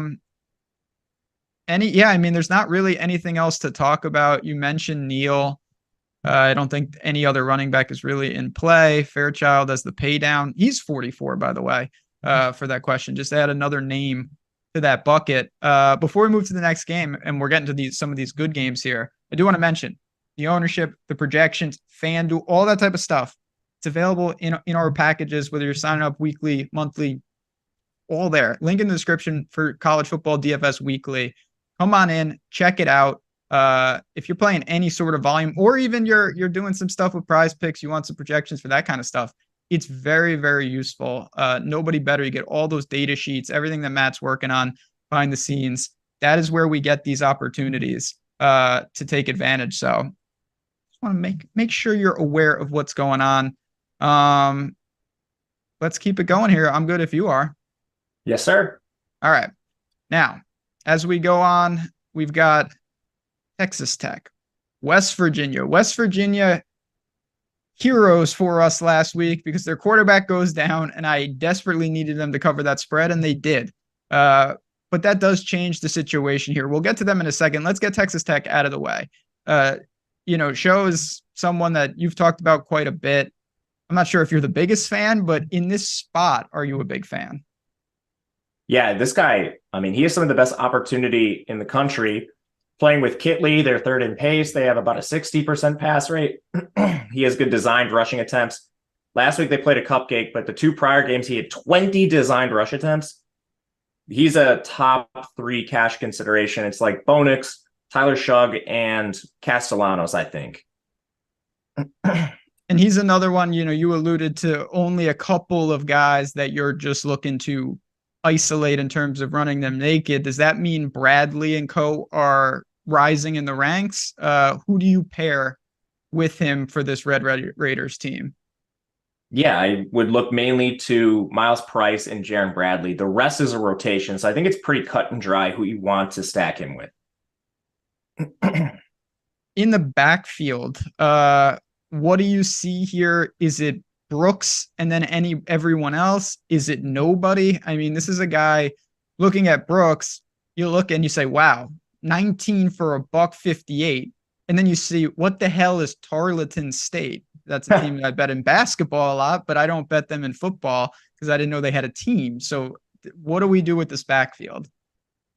mean, there's not really anything else to talk about. You mentioned Neal. I don't think any other running back is really in play. Fairchild as the pay down. He's 44, by the way, for that question. Just add another name to that bucket. Before we move to the next game, and we're getting to some of these good games here, I do want to mention the ownership, the projections, FanDuel, all that type of stuff. It's available in our packages, whether you're signing up weekly, monthly, all there. Link in the description for College Football DFS Weekly. Come on in, check it out. If you're playing any sort of volume, or even you're doing some stuff with Prize Picks, you want some projections for that kind of stuff, it's very, very useful. Nobody better. You get all those data sheets, everything that Matt's working on behind the scenes. That is where we get these opportunities to take advantage. So just want to make sure you're aware of what's going on. Let's keep it going here. I'm good if you are. Yes, sir. All right. Now, as we go on, we've got Texas Tech, West Virginia. West Virginia heroes for us last week because their quarterback goes down, and I desperately needed them to cover that spread, and they did. But that does change the situation here. We'll get to them in a second. Let's get Texas Tech out of the way. Show is someone that you've talked about quite a bit. I'm not sure if you're the biggest fan, but in this spot, are you a big fan? Yeah, this guy, I mean, he has some of the best opportunity in the country. Playing with Kitley, they're third in pace. They have about a 60% pass rate. He has good designed rushing attempts. Last week, they played a cupcake, but the 2 prior games, he had 20 designed rush attempts. He's a top 3 cash consideration. It's like Bonix, Tyler Shugg, and Castellanos, I think. And he's another one, you alluded to only a couple of guys that you're just looking to isolate in terms of running them naked. Does that mean Bradley and co are rising in the ranks? Who do you pair with him for this Red Raiders team? Yeah, I would look mainly to Miles Price and Jaron Bradley. The rest is a rotation, so I think it's pretty cut and dry who you want to stack him with. In the backfield, what do you see here? Is it Brooks and then everyone else? Is it nobody? I mean, this is a guy looking at Brooks. You look and you say, wow, 19 for $158. And then you see, what the hell is Tarleton State? That's a team that I bet in basketball a lot, but I don't bet them in football because I didn't know they had a team. So what do we do with this backfield?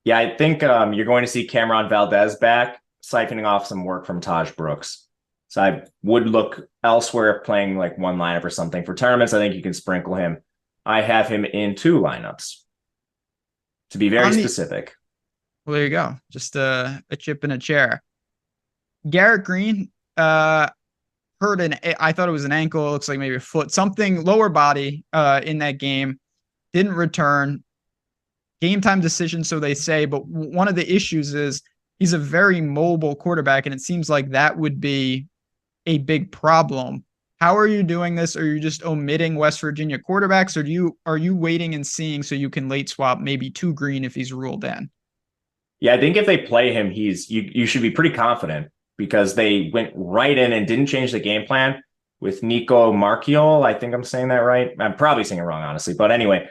Yeah, I think you're going to see Cameron Valdez back, siphoning off some work from Taj Brooks. So I would look elsewhere playing like one lineup or something. For tournaments, I think you can sprinkle him. I have him in 2 lineups, to be very specific. Well, there you go. Just a chip in a chair. Garrett Green hurt I thought it was an ankle. It looks like maybe a foot, something lower body in that game. Didn't return. Game time decision, so they say. But one of the issues is he's a very mobile quarterback, and it seems like that would be a big problem How are you doing this? Are you just omitting West Virginia quarterbacks, or are you waiting and seeing so you can late swap maybe to Green if he's ruled in? Yeah, I think if they play him, you should be pretty confident because they went right in and didn't change the game plan with Nico Marchiol. I think I'm saying that right. I'm probably saying it wrong, honestly. But anyway,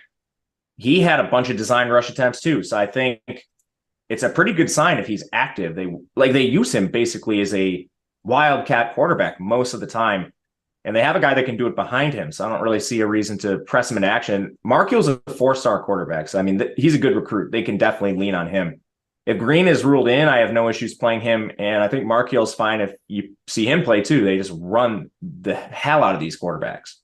he had a bunch of design rush attempts too. So I think it's a pretty good sign if he's active. They use him basically as a wildcat quarterback most of the time. And they have a guy that can do it behind him. So I don't really see a reason to press him into action. Marchiol's a 4-star quarterback. So I mean, he's a good recruit. They can definitely lean on him. If Green is ruled in, I have no issues playing him. And I think Marchiol's fine if you see him play too. They just run the hell out of these quarterbacks.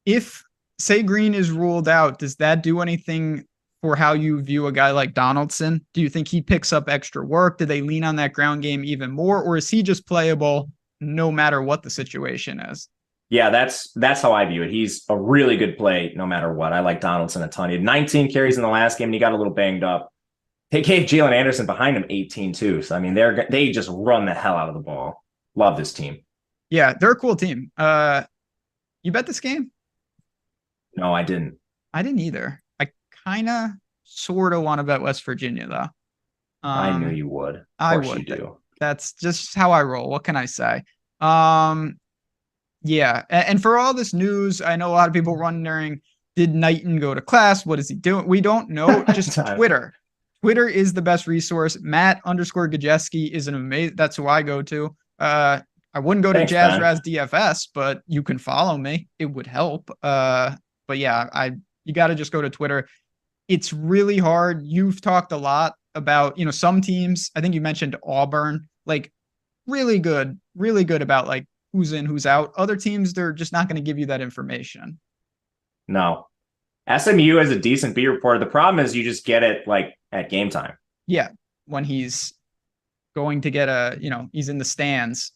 If, say, Green is ruled out, does that do anything for how you view a guy like Donaldson? Do you think he picks up extra work? Do they lean on that ground game even more? Or is he just playable no matter what the situation is? Yeah, that's how I view it. He's a really good play no matter what. I like Donaldson a ton. He had 19 carries in the last game and he got a little banged up. They gave Jalen Anderson behind him 18 too. So I mean, they just run the hell out of the ball. Love this team. Yeah, they're a cool team. You bet this game? No, I didn't. I didn't either. I kind of sort of want to bet West Virginia though. I knew you would. Of I course would. You do. That's just how I roll. What can I say? Yeah. And for all this news, I know a lot of people wondering, did Knighton go to class? What is he doing? We don't know. Just Twitter. Twitter is the best resource. Matt_Gajewski is an amazing. That's who I go to. I wouldn't go to Raz DFS, but you can follow me. It would help. But yeah, you got to just go to Twitter. It's really hard. You've talked a lot about, some teams. I think you mentioned Auburn, like really good about like who's in, who's out. Other teams, they're just not going to give you that information. No. SMU has a decent beat reporter. The problem is you just get it like at game time. Yeah. When he's going to get he's in the stands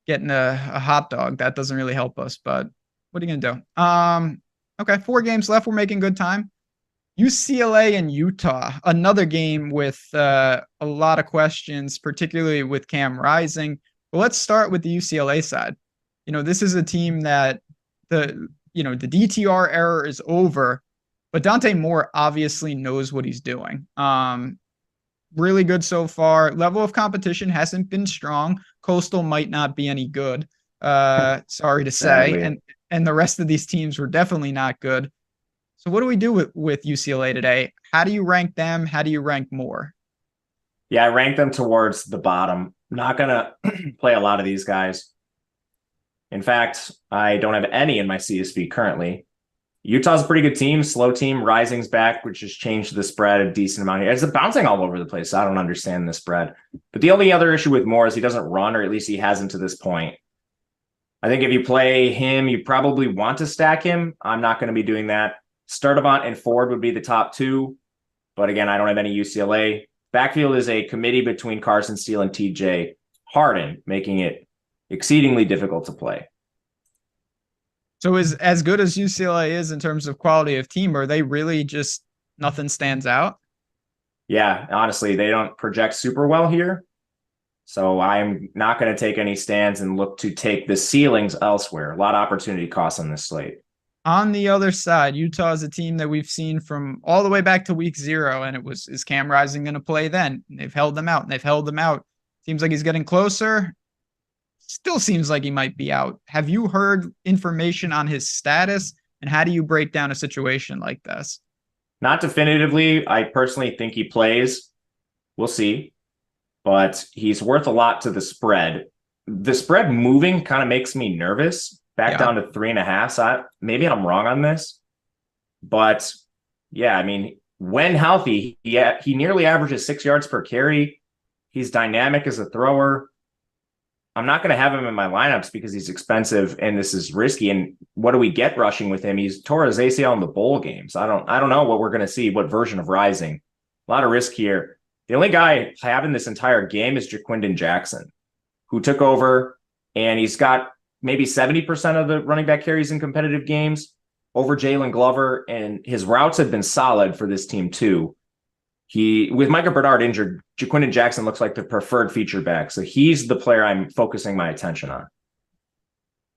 getting a hot dog. That doesn't really help us, but what are you going to do? Okay. 4 games left. We're making good time. UCLA and Utah, another game with a lot of questions, particularly with Cam Rising. But let's start with the UCLA side. This is a team that the DTR era is over, but Dante Moore obviously knows what he's doing. Really good so far. Level of competition hasn't been strong. Coastal might not be any good. Sorry to say. And the rest of these teams were definitely not good. So what do we do with UCLA today? How do you rank them? How do you rank Moore? Yeah, I rank them towards the bottom. Not going to play a lot of these guys. In fact, I don't have any in my CSV currently. Utah's a pretty good team, slow team. Rising's back, which has changed the spread a decent amount here. It's bouncing all over the place. So I don't understand the spread. But the only other issue with Moore is he doesn't run, or at least he hasn't to this point. I think if you play him, you probably want to stack him. I'm not going to be doing that. Sturdivant and Ford would be the top 2. But again, I don't have any UCLA. Backfield is a committee between Carson Steele and TJ Harden, making it exceedingly difficult to play. So as good as UCLA is in terms of quality of team, are they really just nothing stands out? Yeah, honestly, they don't project super well here. So I'm not going to take any stands and look to take the ceilings elsewhere. A lot of opportunity costs on this slate. On the other side, Utah is a team that we've seen from all the way back to week 0. And is Cam Rising going to play then? And they've held them out. Seems like he's getting closer. Still seems like he might be out. Have you heard information on his status? And how do you break down a situation like this? Not definitively. I personally think he plays. We'll see. But he's worth a lot to the spread. The spread moving kind of makes me nervous. Back down to 3.5. So maybe I'm wrong on this. But yeah, I mean, when healthy, he nearly averages 6 yards per carry. He's dynamic as a thrower. I'm not going to have him in my lineups because he's expensive and this is risky. And what do we get rushing with him? He's tore his ACL in the bowl games. I don't know what we're going to see, what version of Rising. A lot of risk here. The only guy having this entire game is Jaquindon Jackson, who took over, and he's got maybe 70% of the running back carries in competitive games over Jalen Glover, and his routes have been solid for this team too. With Micah Bernard injured, Jaquindon Jackson looks like the preferred feature back. So he's the player I'm focusing my attention on.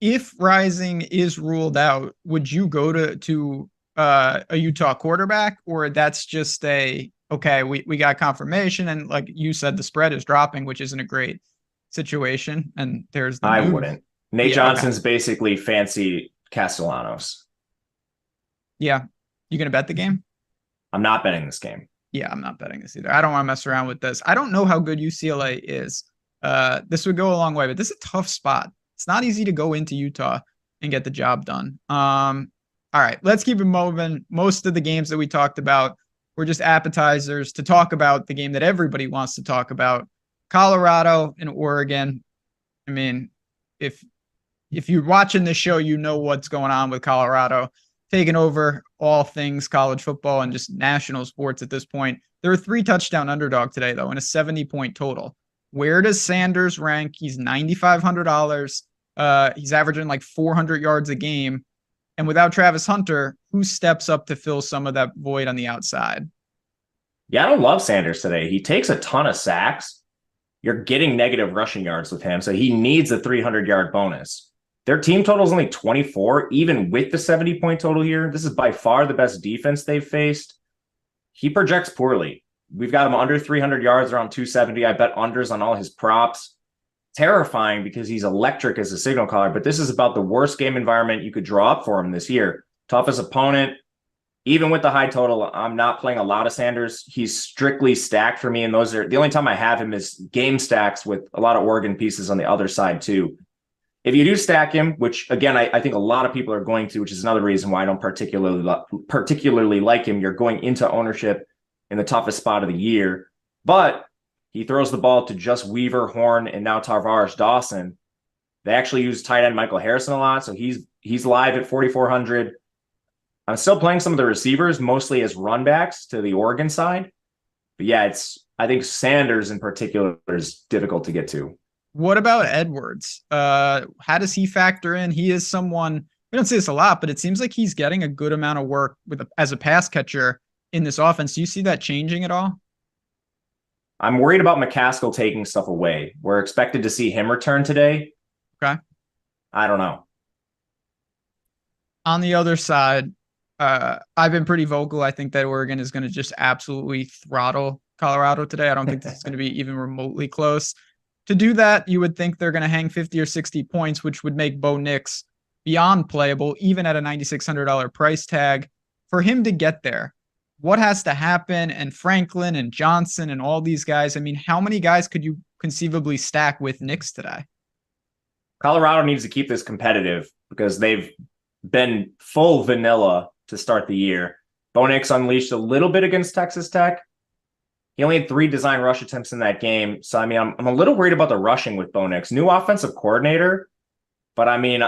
if Rising is ruled out, would you go to a Utah quarterback, or that's just okay, we got confirmation, and like you said, the spread is dropping, which isn't a great situation, and there's the I move. wouldn't. Nate Johnson's basically fancy Castellanos. Yeah. You gonna bet the game? I'm not betting this game. Yeah, I'm not betting this either. I don't want to mess around with this. I don't know how good UCLA is. This would go a long way, but this is a tough spot. It's not easy to go into Utah and get the job done. All right, let's keep it moving. Most of the games that we talked about were just appetizers to talk about the game that everybody wants to talk about. Colorado and Oregon. I mean, if you're watching this show, you know what's going on with Colorado taking over all things college football and just national sports at this point. They're a 3-touchdown underdog today, though, and a 70-point total. Where does Sanders rank? He's $9,500. He's averaging like 400 yards a game. And without Travis Hunter, who steps up to fill some of that void on the outside? Yeah, I don't love Sanders today. He takes a ton of sacks. You're getting negative rushing yards with him, so he needs a 300-yard bonus. Their team total is only 24, even with the 70-point total here. This is by far the best defense they've faced. He projects poorly. We've got him under 300 yards, around 270. I bet unders on all his props. Terrifying because he's electric as a signal caller, but this is about the worst game environment you could draw up for him this year. Toughest opponent. Even with the high total, I'm not playing a lot of Sanders. He's strictly stacked for me, and those are the only time I have him is game stacks with a lot of Oregon pieces on the other side too. If you do stack him, which again, I think a lot of people are going to, which is another reason why I don't particularly like him. You're going into ownership in the toughest spot of the year, but he throws the ball to just Weaver, Horn, and now Tarvaris Dawson. They actually use tight end Michael Harrison a lot, so he's live at 4,400. I'm still playing some of the receivers, mostly as runbacks to the Oregon side. But yeah, I think Sanders in particular is difficult to get to. What about Edwards? How does he factor in? He is someone, we don't say this a lot, but it seems like he's getting a good amount of work as a pass catcher in this offense. Do you see that changing at all? I'm worried about McCaskill taking stuff away. We're expected to see him return today. Okay. I don't know. On the other side, I've been pretty vocal. I think that Oregon is going to just absolutely throttle Colorado today. I don't think this is going to be even remotely close. To do that, you would think they're going to hang 50 or 60 points, which would make Bo Nix beyond playable, even at a $9,600 price tag. For him to get there, what has to happen? And Franklin and Johnson and all these guys, I mean, how many guys could you conceivably stack with Nix today? Colorado needs to keep this competitive because they've been full vanilla to start the year. Bo Nix unleashed a little bit against Texas Tech. He only had 3 design rush attempts in that game. So, I mean, I'm a little worried about the rushing with Bo Nix. New offensive coordinator. But, I mean,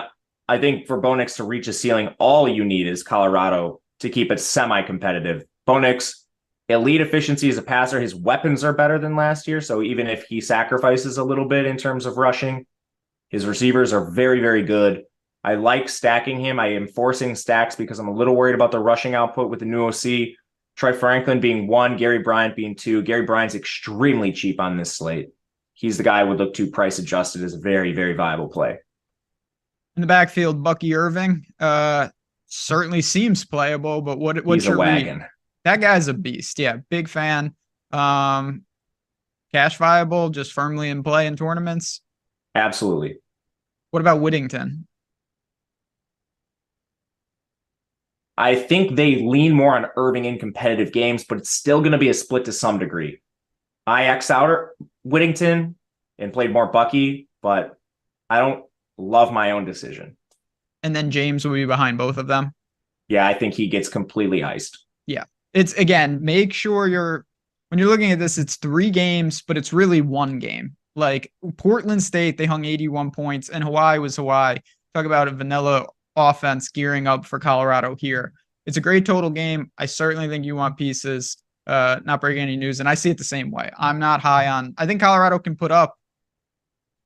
I think for Bo Nix to reach a ceiling, all you need is Colorado to keep it semi-competitive. Bo Nix, elite efficiency as a passer. His weapons are better than last year. So, even if he sacrifices a little bit in terms of rushing, his receivers are very, very good. I like stacking him. I am forcing stacks because I'm a little worried about the rushing output with the new OC. Troy Franklin being 1, Gary Bryant being 2. Gary Bryant's extremely cheap on this slate. He's the guy I would look to price adjusted as a very, very viable play. In the backfield, Bucky Irving certainly seems playable, but what's your wagon? That guy's a beast. Yeah, big fan. Cash viable, just firmly in play in tournaments. Absolutely. What about Whittington? I think they lean more on Irving in competitive games, but it's still going to be a split to some degree. I X out Whittington and played more Bucky, but I don't love my own decision. And then James will be behind both of them. Yeah, I think he gets completely iced. Yeah. It's, again, make sure when you're looking at this, it's 3 games, but it's really 1 game. Like Portland State, they hung 81 points, and Hawaii was Hawaii. Talk about a vanilla offense gearing up for Colorado here. It's a great total game. I certainly think you want pieces, not breaking any news. And I see it the same way. I'm not high on, I think Colorado can put up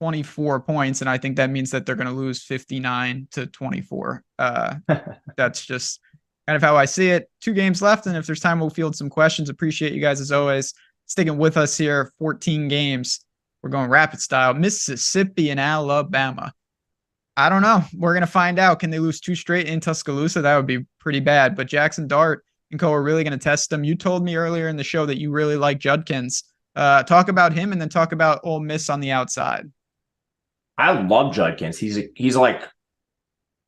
24 points. And I think that means that they're going to lose 59-24. That's just kind of how I see it. 2 games left. And if there's time, we'll field some questions. Appreciate you guys as always sticking with us here. 14 games. We're going rapid style. Mississippi and Alabama. I don't know. We're going to find out. Can they lose 2 straight in Tuscaloosa? That would be pretty bad. But Jackson Dart and co are really going to test them. You told me earlier in the show that you really like Judkins. Talk about him and then talk about Ole Miss on the outside. I love Judkins. He's like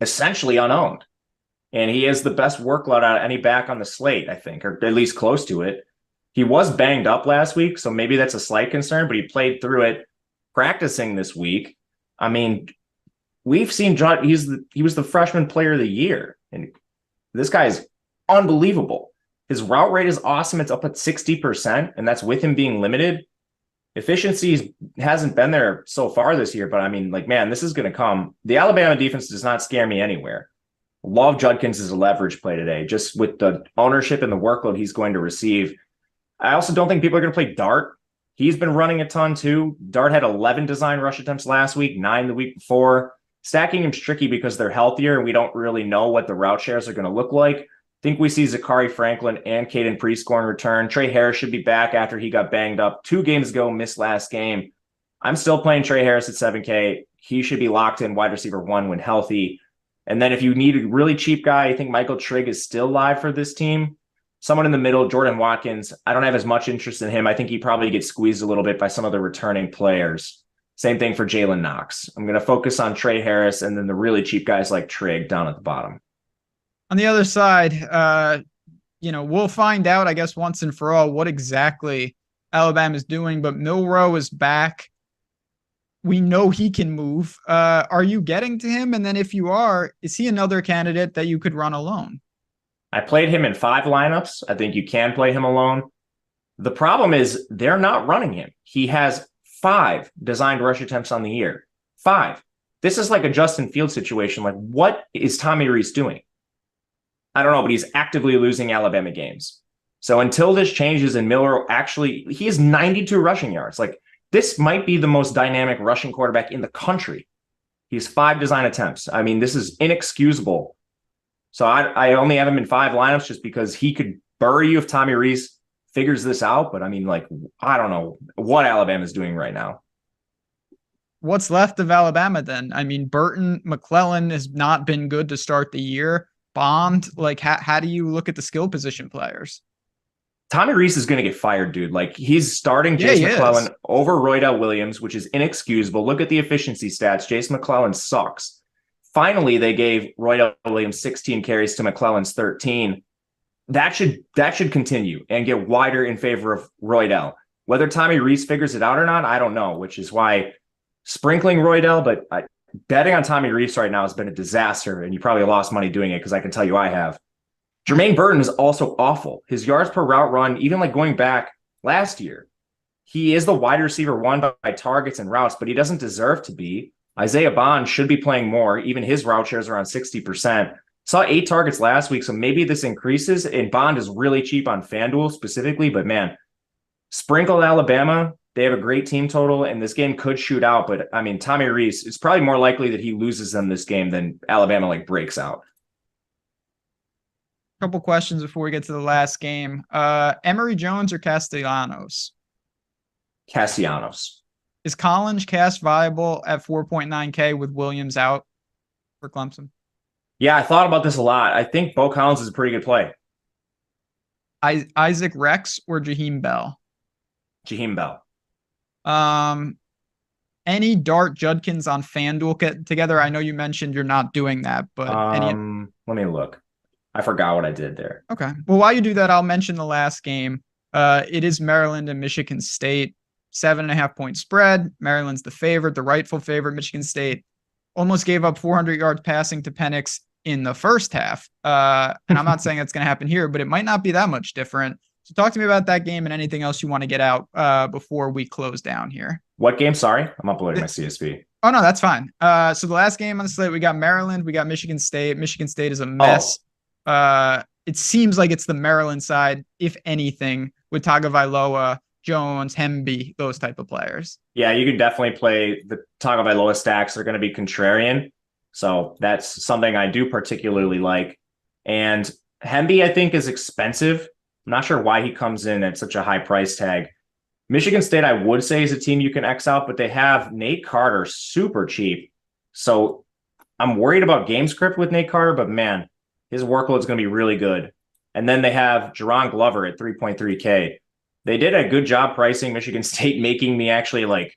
essentially unowned. And he has the best workload out of any back on the slate, I think, or at least close to it. He was banged up last week, so maybe that's a slight concern, but he played through it practicing this week. I mean, we've seen John, he was the freshman player of the year. And this guy is unbelievable. His route rate is awesome. It's up at 60%, and that's with him being limited. Efficiency hasn't been there so far this year, but I mean, like, man, this is going to come. The Alabama defense does not scare me anywhere. Love Judkins as a leverage play today, just with the ownership and the workload he's going to receive. I also don't think people are going to play Dart. He's been running a ton too. Dart had 11 design rush attempts last week, 9 the week before. Stacking him's tricky because they're healthier and we don't really know what the route shares are going to look like. I think we see Zachary Franklin and Caden Prescore in return. Trey Harris should be back after he got banged up 2 games ago, missed last game. I'm still playing Trey Harris at 7K. He should be locked in wide receiver 1 when healthy. And then if you need a really cheap guy, I think Michael Trigg is still live for this team. Someone in the middle, Jordan Watkins. I don't have as much interest in him. I think he probably gets squeezed a little bit by some of the returning players. Same thing for Jalen Knox. I'm going to focus on Trey Harris and then the really cheap guys like Trigg down at the bottom. On the other side, we'll find out, I guess, once and for all what exactly Alabama is doing. But Milroe is back. We know he can move. Are you getting to him? And then if you are, is he another candidate that you could run alone? I played him in 5 lineups. I think you can play him alone. The problem is they're not running him. He has 5 designed rush attempts on the year. 5. This is like a Justin Fields situation. Like, what is Tommy Rees doing? I don't know, but he's actively losing Alabama games. So until this changes and Miller he has 92 rushing yards. Like, this might be the most dynamic rushing quarterback in the country. He has 5 design attempts. I mean, this is inexcusable. So I only have him in 5 lineups just because he could bury you if Tommy Rees figures this out. But I mean, like, I don't know what Alabama is doing right now. What's left of Alabama then? I mean, Burton, McClellan has not been good to start the year. Bond, like, how do you look at the skill position players? Tommy Rees is going to get fired, dude. Like, he's starting Jace McClellan over Roydell Williams, which is inexcusable. Look at the efficiency stats. Jace McClellan sucks. Finally, they gave Roydell Williams 16 carries to McClellan's 13. That should continue and get wider in favor of Roydell. Whether Tommy Rees figures it out or not, I don't know, which is why sprinkling Roydell, but betting on Tommy Rees right now has been a disaster, and you probably lost money doing it because I can tell you I have. Jermaine Burton is also awful. His yards per route run, even like going back last year, he is the wide receiver 1 by targets and routes, but he doesn't deserve to be. Isaiah Bond should be playing more. Even his route shares are around 60%. Saw 8 targets last week, so maybe this increases. And Bond is really cheap on FanDuel specifically, but man, sprinkle Alabama. They have a great team total, and this game could shoot out. But I mean, Tommy Rees, it's probably more likely that he loses them this game than Alabama like breaks out. Couple questions before we get to the last game. Emory Jones or Castellanos? Castellanos. Is Collins cast viable at 4.9K with Williams out for Clemson? Yeah, I thought about this a lot. I think Bo Collins is a pretty good play. Isaac Rex or Jaheim Bell? Jaheim Bell. Any Dart Judkins on FanDuel together? I know you mentioned you're not doing that, but let me look. I forgot what I did there. Okay. Well, while you do that, I'll mention the last game. It is Maryland and Michigan State. 7.5 point spread. Maryland's the favorite, the rightful favorite. Michigan State almost gave up 400 yards passing to Penix in the first half. And I'm not saying that's going to happen here, but it might not be that much different. So talk to me about that game and anything else you want to get out before we close down here. What game? Sorry, I'm uploading my CSV. Oh, no, that's fine. So the last game on the slate, we got Maryland, we got Michigan State. Michigan State is a mess. It seems like it's the Maryland side, if anything, with Tagovailoa, Jones, Hemby, those type of players. Yeah, you can definitely play the Tagovailoa stacks. They're going to be contrarian. So that's something I do particularly like. And Hemby, I think, is expensive. I'm not sure why he comes in at such a high price tag. Michigan State, I would say, is a team you can X out, but they have Nate Carter super cheap. So I'm worried about game script with Nate Carter, but man, his workload's going to be really good. And then they have Jerron Glover at 3.3K. They did a good job pricing Michigan State, making me actually like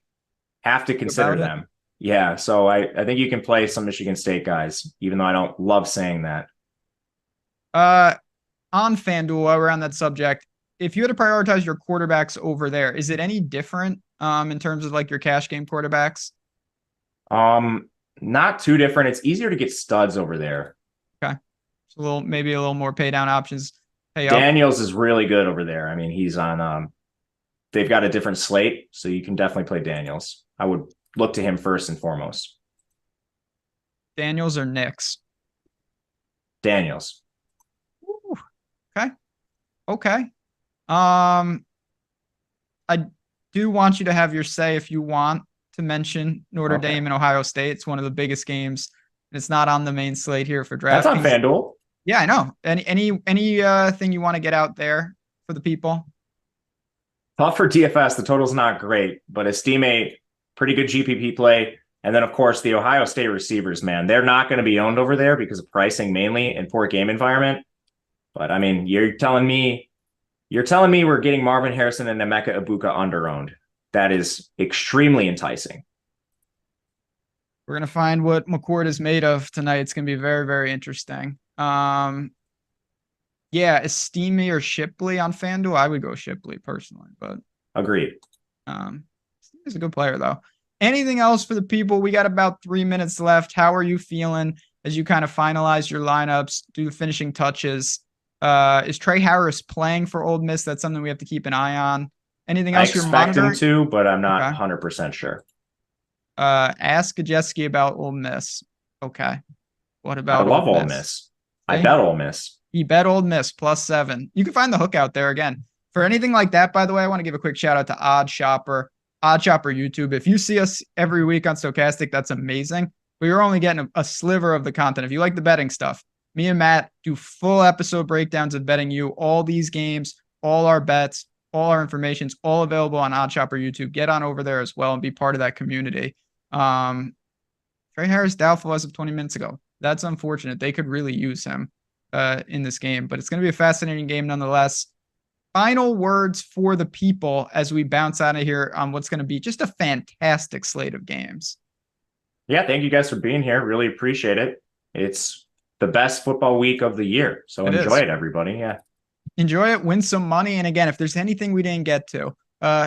have to consider them. Yeah, so I think you can play some Michigan State guys, even though I don't love saying that. On FanDuel, while we're on that subject, if you had to prioritize your quarterbacks over there, is it any different in terms of like your cash game quarterbacks? Not too different. It's easier to get studs over there. Okay. So maybe a little more pay down options. Daniels is really good over there. I mean, he's on they've got a different slate, so you can definitely play Daniels. I would look to him first and foremost. Daniels or Knicks? Daniels. Ooh, okay. I do want you to have your say if you want to mention Notre Dame and Ohio State. It's one of the biggest games. It's not on the main slate here for DraftKings. That's on FanDuel. Yeah, I know. Anything you want to get out there for the people? Tough for DFS. The total's not great, but Esteem a pretty good GPP play. And then, of course, the Ohio State receivers, man, they're not going to be owned over there because of pricing mainly and poor game environment. But I mean, you're telling me we're getting Marvin Harrison and Emeka Ibuka under-owned. That is extremely enticing. We're going to find what McCord is made of tonight. It's going to be very, very interesting. Yeah, Estime or Shipley on FanDuel. I would go Shipley personally, but agreed. He's a good player though. Anything else for the people? We got about 3 minutes left. How are you feeling as you kind of finalize your lineups, do the finishing touches? Is Trey Harris playing for Ole Miss? That's something we have to keep an eye on. Anything else you're monitoring? I expect him to, but I'm not 100% sure. Ask Gajewski about Ole Miss. Okay. What about I love Ole Miss. I bet Ole Miss. He bet Ole Miss +7. You can find the hook out there again. For anything like that, by the way, I want to give a quick shout out to Odd Shopper YouTube. If you see us every week on Stochastic, that's amazing. But you're only getting a sliver of the content. If you like the betting stuff, me and Matt do full episode breakdowns of betting you, all these games, all our bets, all our information's all available on Odd Shopper YouTube. Get on over there as well and be part of that community. Trey Harris doubtful as of 20 minutes ago. That's unfortunate. They could really use him in this game, but it's going to be a fascinating game nonetheless. Final words for the people as we bounce out of here on what's going to be just a fantastic slate of games. Yeah, thank you guys for being here. Really appreciate it. It's the best football week of the year, so enjoy it, everybody. Yeah, enjoy it, win some money, and again, if there's anything we didn't get to,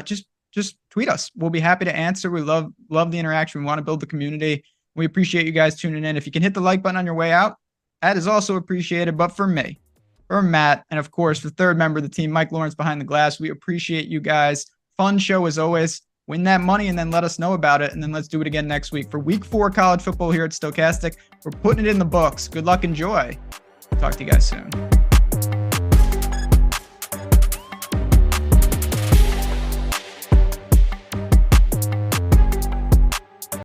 just tweet us. We'll be happy to answer. We love the interaction. We want to build the community. We appreciate you guys tuning in. If you can hit the like button on your way out, that is also appreciated. But for me, for Matt, and of course, the third member of the team, Mike Lawrence behind the glass, we appreciate you guys. Fun show as always. Win that money and then let us know about it. And then let's do it again next week for week 4 college football here at Stochastic. We're putting it in the books. Good luck. Enjoy. Talk to you guys soon.